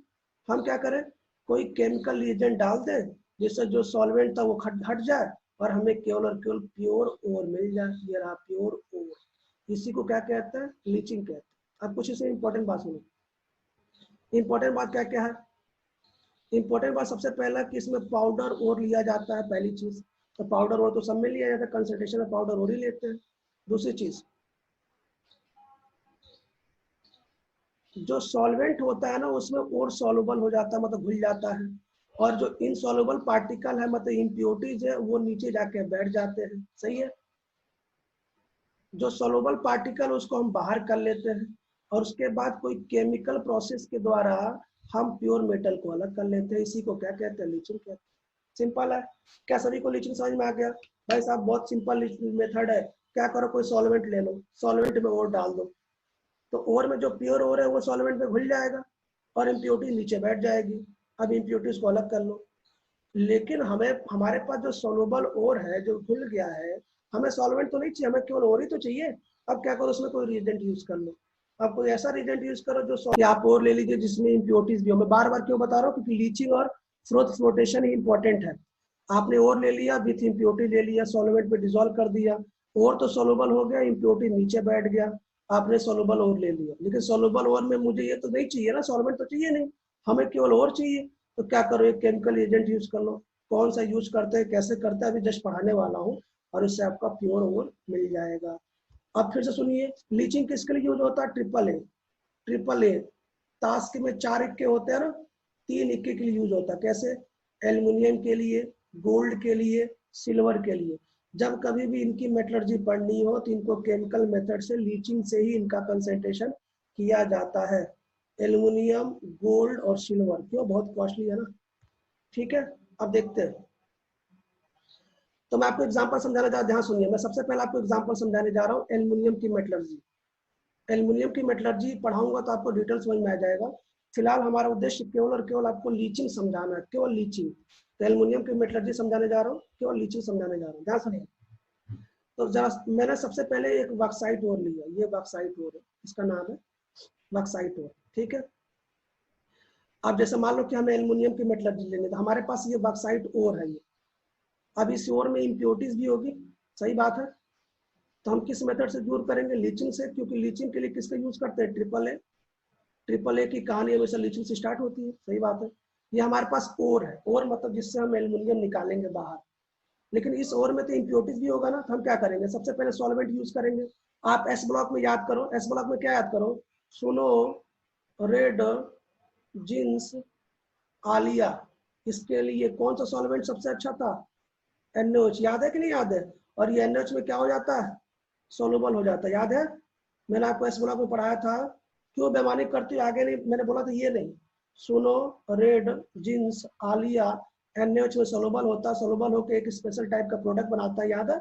हम क्या करें, कोई केमिकल रिएजेंट डाल दें जिससे जो सॉल्वेंट था वो हट जाए और हमें केवल और केवल प्योर और मिल जाए। ये रहा प्योर और, इसी को क्या कहते हैं, लीचिंग कहते हैं। अब कुछ इसमें इंपॉर्टेंट बात सुनो, इंपॉर्टेंट बात क्या क्या है, इंपॉर्टेंट बात सबसे पहला कि इसमें पाउडर और लिया जाता है, पहली चीज, तो पाउडर और तो सब में लिया जाता है, कंसंट्रेशन में पाउडर और ही लेते हैं। दूसरी चीज, जो सॉल्वेंट होता है ना उसमें और सॉल्युबल हो जाता है, मतलब घुल जाता है, और जो इनसॉल्युबल पार्टिकल है मतलब इम्प्योरिटीज है वो नीचे जाके बैठ जाते हैं, सही है। जो सॉल्युबल पार्टिकल उसको हम बाहर कर लेते हैं और उसके बाद कोई केमिकल प्रोसेस के द्वारा हम प्योर मेटल को अलग कर लेते हैं, इसी को क्या कहते हैं, लीचिंग कहते हैं। सिंपल है, क्या सभी को लीचिंग समझ में आ गया? भाई साहब बहुत सिंपल मेथड है, क्या करो, कोई सॉल्वेंट ले लो, सॉल्वेंट में और डाल दो, तो ओर में जो प्योर ओर है वो सॉल्वेंट में घुल जाएगा और इम्प्योरिटी नीचे बैठ जाएगी। अब इम्प्योरिटीज को अलग कर लो, लेकिन हमें हमारे पास जो सोल्यूबल ओर है जो घुल गया है, हमें सॉल्वेंट तो नहीं चाहिए, हमें केवल ओर ही तो चाहिए। अब क्या करो, उसमें कोई रिएजेंट यूज कर लो, अब कोई ऐसा रिएजेंट यूज करो जो आप और ले लीजिए जिसमें इम्प्योरिटीज भी हो। मैं बार बार क्यों बता रहा हूँ, क्योंकि लीचिंग और फ्लोटेशन ही इंपॉर्टेंट है। आपने और ले लिया, विथ इम्प्योरिटी ले लिया, सॉल्वेंट में डिजोल्व कर दिया, और तो सोल्यूबल हो गया, इम्प्योरिटी नीचे बैठ गया, आपने सोल्यूबल और ले लिया, लेकिन सोल्यूबल और में मुझे ये तो नहीं चाहिए ना, सॉल्वेंट तो चाहिए नहीं, हमें केवल और चाहिए। तो क्या करो, एक केमिकल एजेंट यूज कर लो, कौन सा यूज करते हैं, कैसे करते हैं, अभी जस्ट पढ़ाने वाला हूँ, और इससे आपका प्योर और मिल जाएगा। अब फिर से सुनिए, लीचिंग किसके लिए यूज होता है, ट्रिपल ए, ट्रिपल ए, ताश के में 4 इक्के होते हैं ना, 3 इक्के के लिए यूज होता है, कैसे, एल्युमिनियम के लिए, गोल्ड के लिए, सिल्वर के लिए। जब कभी भी इनकी मेटलर्जी पढ़नी हो तो इनको केमिकल मेथड से, लीचिंग से ही इनका कंसंट्रेशन किया जाता है। एल्युमिनियम, गोल्ड और सिल्वर, क्यों, बहुत कॉस्टली है ना, ठीक है। अब देखते हैं, तो मैं आपको एग्जांपल समझाने जा रहा हूं, ध्यान सुनिए, मैं सबसे पहले आपको एग्जांपल समझाने जा रहा हूं एल्युमिनियम की मेटलर्जी। एल्युमिनियम की मेटलर्जी पढ़ाऊंगा तो आपको डिटेल समझ में आ जाएगा। फिलहाल हमारा उद्देश्य केवल और केवल आपको लीचिंग समझाना है, केवल लीचिंग। तो एल्युमिनियम की मेटलर्जी समझाने जा रहा हूँ, केवल लीचिंग समझाने जा रहा हूँ, ध्यान सुनिए। तो जरा मैंने सबसे पहले एक बॉक्साइट ओर लिया, ये बॉक्साइट ओर है, इसका नाम है बॉक्साइट ओर, ठीक है। अब जैसे मान लो कि हमें एल्युमिनियम की मेटलर्जी लेंगे, तो हमारे पास ये बॉक्साइट ओर है ये, अब इस ओर में इम्प्योरिटीज भी होगी, सही बात है। तो हम किस मेथड से दूर करेंगे, लीचिंग से, क्योंकि लीचिंग के लिए किसका यूज करते हैं, ट्रिपल ए। ट्रिपल ए की कहानी हमेशा लीचिंग से स्टार्ट होती है, सही बात है। ये हमारे पास ओर है, ओर मतलब जिससे हम एल्युमिनियम निकालेंगे बाहर, लेकिन इस ओर में तो इम्प्योरिटीज भी होगा ना, तो हम क्या करेंगे, सबसे पहले सॉल्वेंट यूज करेंगे। आप एस ब्लॉक में याद करो, एस ब्लॉक में क्या याद करो, सुनो, रेड, जिंस, आलिया, इसके लिए कौन सा सॉल्वेंट सबसे अच्छा था, NaOH, याद है कि नहीं याद है? और ये NaOH में क्या हो जाता है, सोलुबल हो जाता है, याद है, मैंने आपको एस ब्लॉक में पढ़ाया था। क्यों बेमानी करती हो, आगे नहीं मैंने बोला था, ये नहीं, सुनो, रेड, जिंस, आलिया, NaOH में सोलुबल होता है, सोलुबल होकर एक स्पेशल टाइप का प्रोडक्ट बनाता है, याद है,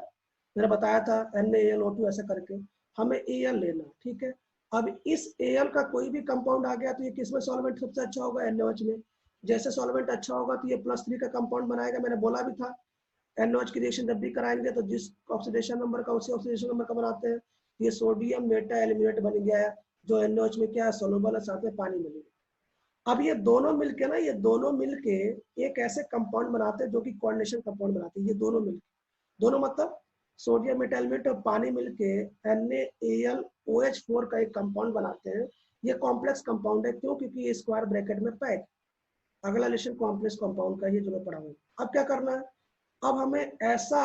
मैंने बताया था, NaAlO2 ऐसे करके हमें Al लेना, ठीक है। अब इस Al का कोई भी कंपाउंड आ गया तो ये किसमें सॉल्वेंट सबसे अच्छा होगा, NaOH में। जैसे सॉल्वेंट अच्छा होगा तो ये +3 का कंपाउंड बनाएगा, मैंने बोला भी था। NaOH की रिएक्शन जब भी कराएंगे तो जिस ऑक्सीडेशन नंबर का उसी ऑक्सीडेशन नंबर का बनाते हैं, ये सोडियम मेटा एल्यूमिनेट बन गया है, जो NaOH में क्या है, सोलुबल है, साथ में पानी मिलेगा। अब ये दोनों मिलके ना, ये दोनों मिलके एक ऐसे कंपाउंड बनाते हैं जो कि कोऑर्डिनेशन कंपाउंड बनाते हैं, ये दोनों मिलके, दोनों मतलब सोडियम मेटा एल्यूमिनेट और पानी मिलके NaAlOH4 का एक कंपाउंड बनाते हैं। ये कॉम्प्लेक्स कंपाउंड है, क्यों, क्योंकि ये स्क्वायर ब्रैकेट में पैक। अगला लेशन कॉम्प्लेक्स कंपाउंड का, ये जो मैं पढ़ाऊंगा। अब क्या करना है, अब हमें ऐसा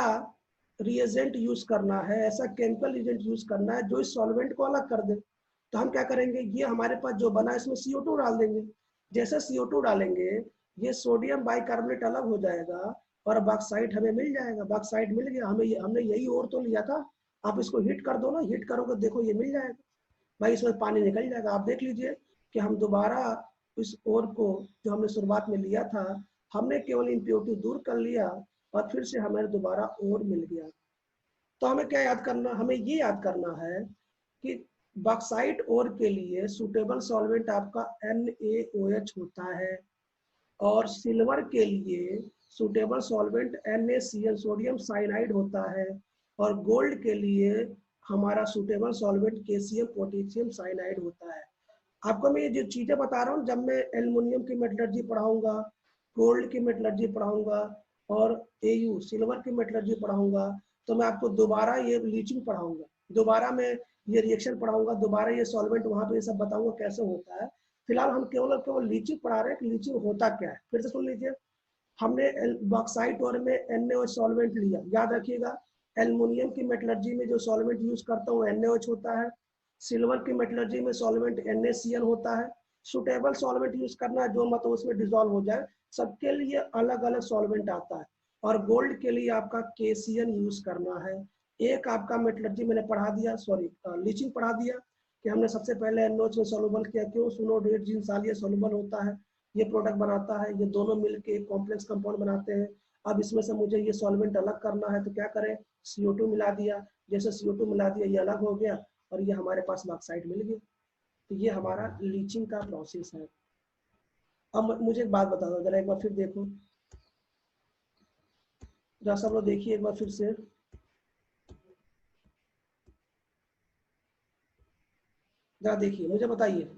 रिएजेंट यूज करना है, ऐसा केमिकल रिएजेंट यूज करना है जो इस सॉल्वेंट को अलग कर दे। तो हम क्या करेंगे, ये हमारे पास जो बना है इसमें CO2 डाल देंगे। जैसे CO2 डालेंगे ये सोडियम बाइकार्बोनेट अलग हो जाएगा और बॉक्साइट हमें मिल जाएगा। बॉक्साइट मिल गया हमें, हमने यही और तो लिया था। आप इसको हीट कर दो ना, हीट करोगे देखो ये मिल जाएगा भाई, इसमें पानी निकल जाएगा। आप देख लीजिए कि हम दोबारा इस ओर को जो हमने शुरुआत में लिया था, हमने केवल इम्प्योरिटी दूर कर लिया और फिर से हमें दोबारा ओर मिल गया। तो हमें क्या याद करना, हमें ये याद करना है कि बॉक्साइट ओर के लिए सुटेबल सॉल्वेंट आपका NaOH होता है और सिल्वर के लिए suitable solvent NaCl sodium cyanide होता है और गोल्ड के लिए हमारा suitable solvent KCl potassium cyanide होता है। आपको मैं ये जो चीजें बता रहा हूँ, जब मैं एल्युमिनियम की मेटलर्जी पढ़ाऊंगा, गोल्ड की मेटलर्जी पढ़ाऊंगा और AU सिल्वर की मेटलर्जी पढ़ाऊंगा, तो मैं आपको दोबारा ये लीचिंग पढ़ाऊंगा, दोबारा मैं ये रिएक्शन पढ़ाऊंगा, दोबारा ये सॉल्वेंट वहां पे ये सब बताऊंगा कैसे होता है। फिलहाल हम केवल लीचिंग पढ़ा रहे हैं कि लीचिंग होता क्या है। फिर से सुन लीजिए, हमने बॉक्साइट और में NaOH सॉल्वेंट लिया, याद रखिएगा एल्युमिनियम की मेटलर्जी में जो सॉल्वेंट यूज करता हूँ NaOH होता है, सिल्वर की मेटलर्जी में सॉल्वेंट NaCl होता है। सुटेबल सॉल्वेंट यूज करना है जो मतलब उसमें डिजोल्व हो जाए, सबके लिए अलग अलग सॉल्वेंट आता है। और गोल्ड के लिए आपका KCl यूज करना है। एक आपका मेटलर्जी मैंने पढ़ा दिया, सॉरी लीचिंग पढ़ा दिया कि हमने सबसे पहले NaOH में सॉल्युबल किया, क्यों सुनोडेट जिनसाल सॉल्युबल होता है, ये प्रोडक्ट बनाता है, ये दोनों मिलके एक कॉम्प्लेक्स कंपाउंड बनाते हैं। अब इसमें से मुझे ये सॉल्वेंट अलग करना है तो क्या करें, CO2 मिला दिया, जैसे CO2 मिला दिया ये अलग हो गया और ये हमारे पास बॉक्साइट मिल गया। तो ये हमारा लीचिंग का प्रोसेस है। अब मुझे एक बात बता दो, जरा एक बार फिर देखो, जरा सब लोग देखिए एक बार फिर से, जरा देखिए मुझे बताइए,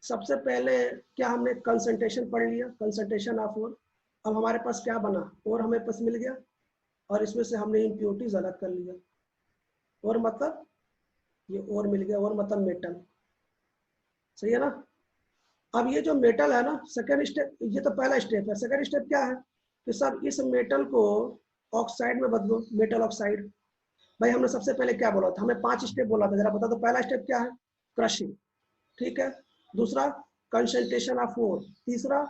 सबसे पहले क्या हमने कंसंट्रेशन पढ़ लिया, कंसंट्रेशन ऑफ ओर। अब हमारे पास क्या बना, और हमें पास मिल गया और इसमें से हमने इम्प्योरिटीज अलग कर लिया, और मतलब ये और मिल गया, और मतलब मेटल, सही है ना। अब ये जो मेटल है ना, सेकेंड स्टेप, ये तो पहला स्टेप है। सेकेंड स्टेप क्या है कि सब इस मेटल को ऑक्साइड में बदलो, मेटल ऑक्साइड। भाई हमने सबसे पहले क्या बोला था, हमें 5 स्टेप बोला था, जरा बता दो। पहला स्टेप क्या है, क्रशिंग, ठीक है। दूसरा कंसंट्रेशन ऑफ ओर। तीसरा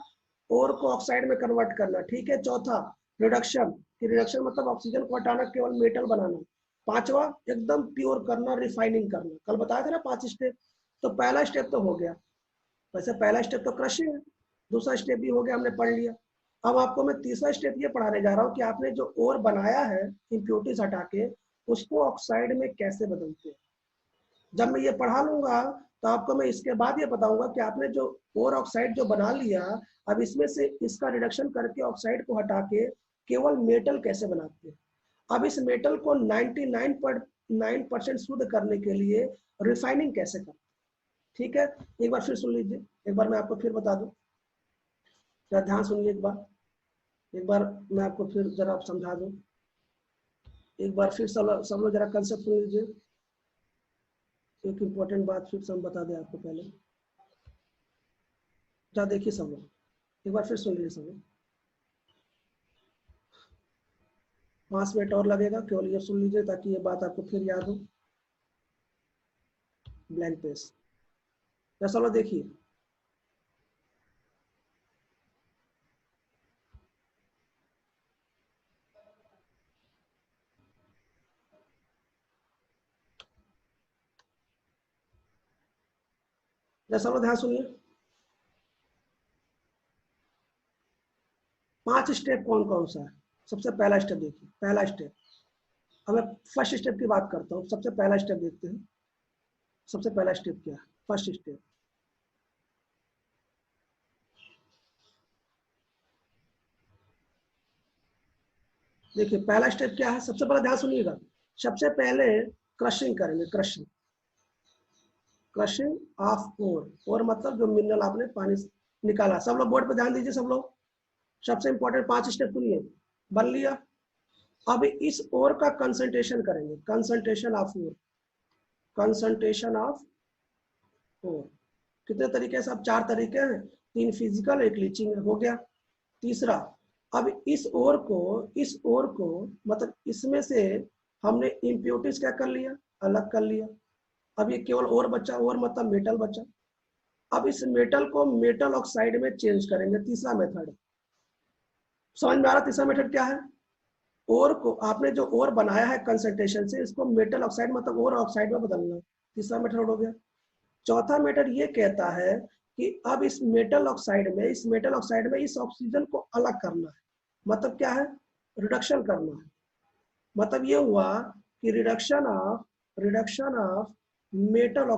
ओर को ऑक्साइड में कन्वर्ट करना, ठीक है। चौथा रिडक्शन, रिडक्शन मतलब ऑक्सीजन को हटाना, केवल मेटल बनाना। पांचवा एकदम प्योर करना, रिफाइनिंग करना। कल बताया था ना 5 स्टेप। तो पहला स्टेप तो हो गया, वैसे पहला स्टेप तो क्रशिंग है, दूसरा स्टेप भी हो गया, हमने पढ़ लिया। अब आपको मैं तीसरा स्टेप ये पढ़ाने जा रहा हूँ कि आपने जो ओर बनाया है इम्प्योरिटीज हटा के, उसको ऑक्साइड में कैसे बदलते हैं। जब मैं ये पढ़ा लूंगा तो आपको मैं इसके बाद ये बताऊंगा कि आपने जो ओर ऑक्साइड जो बना लिया, अब इसमें से इसका रिडक्शन करके ऑक्साइड को हटा के केवल मेटल कैसे बनाते हैं। अब इस मेटल को 99.9% शुद्ध करने के लिए रिफाइनिंग कैसे करते हैं, ठीक है। एक बार फिर सुन लीजिए, एक बार मैं आपको फिर बता दूं, जरा ध्यान सुनिए एक बार मैं आपको फिर जरा समझा दूं। एक बार फिर सब लोग जरा कंसेप्ट सुन लीजिए, एक इम्पोर्टेंट बात फिर से हम बता दें आपको पहले। जरा देखिए सब लोग, एक बार फिर सुन लीजिए सब लोग। 5 मिनट और लगेगा, केवल ये सुन लीजिए ताकि ये बात आपको फिर याद हो। ब्लैंक पेज, सब लोग देखिए, सब लोग ध्यान सुनिए। 5 स्टेप कौन कौन सा है। सबसे पहला स्टेप देखिए, पहला स्टेप, अब मैं फर्स्ट स्टेप की बात करता हूँ। सबसे पहला स्टेप देखते हैं, सबसे पहला स्टेप क्या है, फर्स्ट स्टेप। देखिए पहला स्टेप क्या है, सबसे पहले ध्यान सुनिएगा। सबसे पहले क्रशिंग करेंगे, क्रशिंग, क्रशिंग ऑफ ओर मतलब जो मिनरल आपने पानी निकाला। सब लोग बोर्ड पे ध्यान दीजिए सब लोग, सबसे इंपॉर्टेंट 5 स्टेप सुनिए, बन लिया। अब इस ओर का कंसंट्रेशन करेंगे, concentration of ore, concentration of ore. कितने तरीके से, अब 4 तरीके हैं, 3 फिजिकल, 1 लीचिंग, हो गया। तीसरा, अब इस ओर को मतलब इसमें से हमने इम्प्योरिटीज क्या कर लिया, अलग कर लिया। अब ये केवल और बचा, और मतलब मेटल बचा। अब इस मेटल को मेटल ऑक्साइड में चेंज करेंगे, तीसरा मेथड। समझ में आ रहा तीसरा मेथड क्या है? ओर को आपने जो ओर बनाया है कंसंट्रेशन से, इसको मेटल ऑक्साइड मतलब ओर ऑक्साइड में बदलना, तीसरा मेथड हो गया। चौथा मेथड ये कहता है कि अब इस मेटल ऑक्साइड में इस ऑक्सीजन को अलग करना है। मतलब क्या है? रिडक्शन करना है। मतलब ये हुआ कि reduction of metal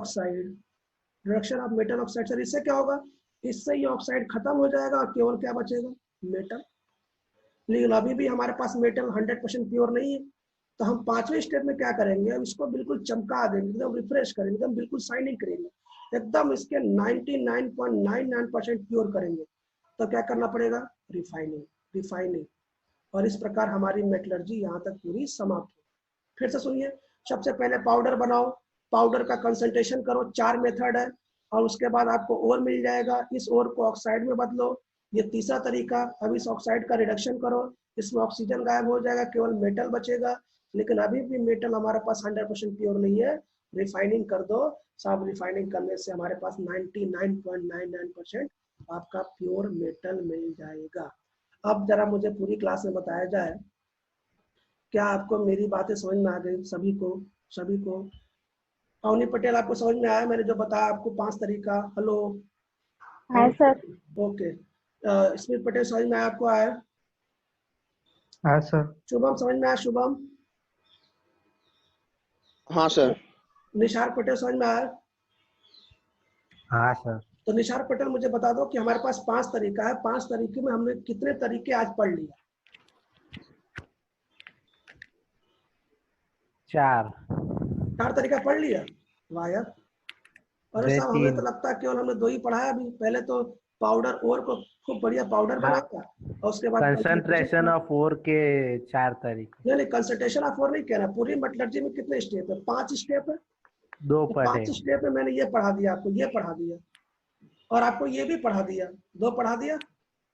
oxide, sir इससे क्या होगा? इससे ये ऑक्साइड खत्म हो जाएगा और केवल क्या बचेगा? मेटल। लेकिन अभी भी हमारे पास मेटल 100% प्योर नहीं है, तो हम पांचवें स्टेप में क्या करेंगे? अब इसको बिल्कुल चमका देंगे, एकदम रिफ्रेश करेंगे, एकदम बिल्कुल शाइनिंग करेंगे, एकदम इसके 99.99% प्योर करेंगे। तो क्या करना पड़ेगा? रिफाइनिंग। और इस प्रकार हमारी मेटलर्जी यहाँ तक पूरी समाप्त हो। फिर से सुनिए, सबसे पहले पाउडर बनाओ, पाउडर का कंसंट्रेशन करो, 4 मेथड है, और उसके बाद आपको ओर मिल जाएगा, इस ओर को ऑक्साइड में बदलो, ये तीसरा तरीका। अब इस ऑक्साइड का रिडक्शन करो, इसमें ऑक्सीजन गायब हो जाएगा, केवल मेटल बचेगा। लेकिन अभी भी मेटल हमारे पास 100% प्योर नहीं है, रिफाइनिंग कर दो साहब। रिफाइनिंग करने से हमारे पास 99.99% आपका प्योर मेटल मिल जाएगा। अब जरा मुझे पूरी क्लास में बताया जाए, क्या आपको मेरी बातें समझ में आ गई? सभी को अवनी पटेल, आपको समझ में आया मैंने जो बताया आपको 5 तरीका? हेलो। हाँ सर। ओके। स्मित पटेल समझ में आया आपको? आया? हाँ सर। शुभम समझ में आया? शुभम? हाँ सर। निशार पटेल समझ में आया? हाँ सर। तो निशार पटेल मुझे बता दो कि हमारे पास 5 तरीका है, 5 तरीके में हमने कितने तरीके आज पढ़ लिए? 4 तरीका पढ़ लिया? वाह यार। अरे साहब, हमें तो लगता है केवल हमने 2 ही पढ़ा है अभी। पहले तो पाउडर ओर को खूब बढ़िया पाउडर बनाया, और उसके बाद कंसंट्रेशन ऑफ ओर के 4 तरीके। नहीं, कंसंट्रेशन ऑफ ओर नहीं कहना। पूरी मेटलर्जी में कितने स्टेप है? 5 स्टेप है। 2 पढ़े। 5 स्टेप में मैंने ये पढ़ा दिया आपको, ये पढ़ा दिया, और आपको ये भी पढ़ा दिया, 2 पढ़ा दिया।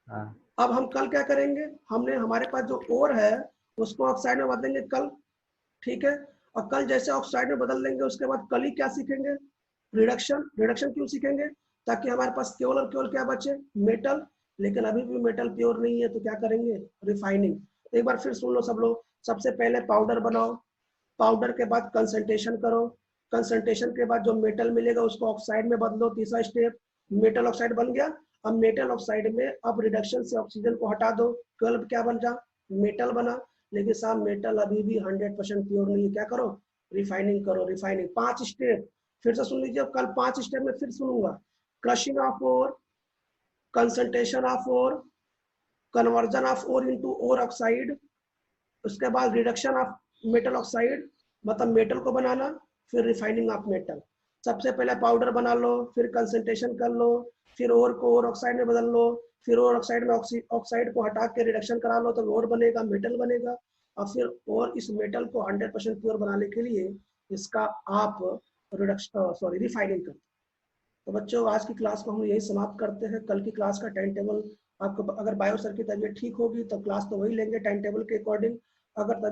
हाँ। अब हम कल क्या करेंगे? हमारे पास जो ओर है उसको ऑक्साइड में बदलेंगे कल, ठीक है? और कल जैसे ऑक्साइड में बदल लेंगे, उसके बाद कल ही क्या सीखेंगे? रिडक्शन क्यों सीखेंगे? ताकि हमारे पास केवल और केवल क्या बचे? मेटल। लेकिन अभी भी मेटल प्योर नहीं है, तो क्या करेंगे? रिफाइनिंग। एक बार फिर सुन लो सब लोग। सबसे पहले पाउडर बनाओ, पाउडर के बाद कंसंट्रेशन करो, कंसंट्रेशन के बाद जो मेटल मिलेगा उसको ऑक्साइड में बदलो, तीसरा स्टेप। मेटल ऑक्साइड बन गया। अब मेटल ऑक्साइड में अब रिडक्शन से ऑक्सीजन को हटा दो, केवल क्या बन जा? मेटल बना। लेकिन साहब मेटल अभी भी 100% प्योर नहीं है, क्या करो? रिफाइनिंग करो। रिफाइनिंग 5 स्टेप फिर से सुन लीजिए, कल 5 स्टेप में फिर सुनूंगा। Crushing of ore, concentration of ore, conversion of ore into ore oxide, उसके बाद रिडक्शन ऑफ मेटल ऑक्साइड मतलब मेटल को बनाना, फिर रिफाइनिंग ऑफ मेटल। सबसे पहले पाउडर बना लो, फिर कंसंट्रेशन कर लो, फिर ओर को ओर ऑक्साइड में बदल लो, फिर ओर ऑक्साइड में ऑक्साइड को हटा के रिडक्शन करा लो, तो ओर बनेगा, मेटल बनेगा। और फिर और इस मेटल को 100% प्योर बनाने के लिए इसका आप रिफाइनिंग करते। तो बच्चों, आज की क्लास को हम यही समाप्त करते हैं। कल की क्लास का टाइम टेबल आपको, अगर बायो सर की तबीयत ठीक होगी तो क्लास तो वही लेंगे टाइम टेबल के अकॉर्डिंग। अगर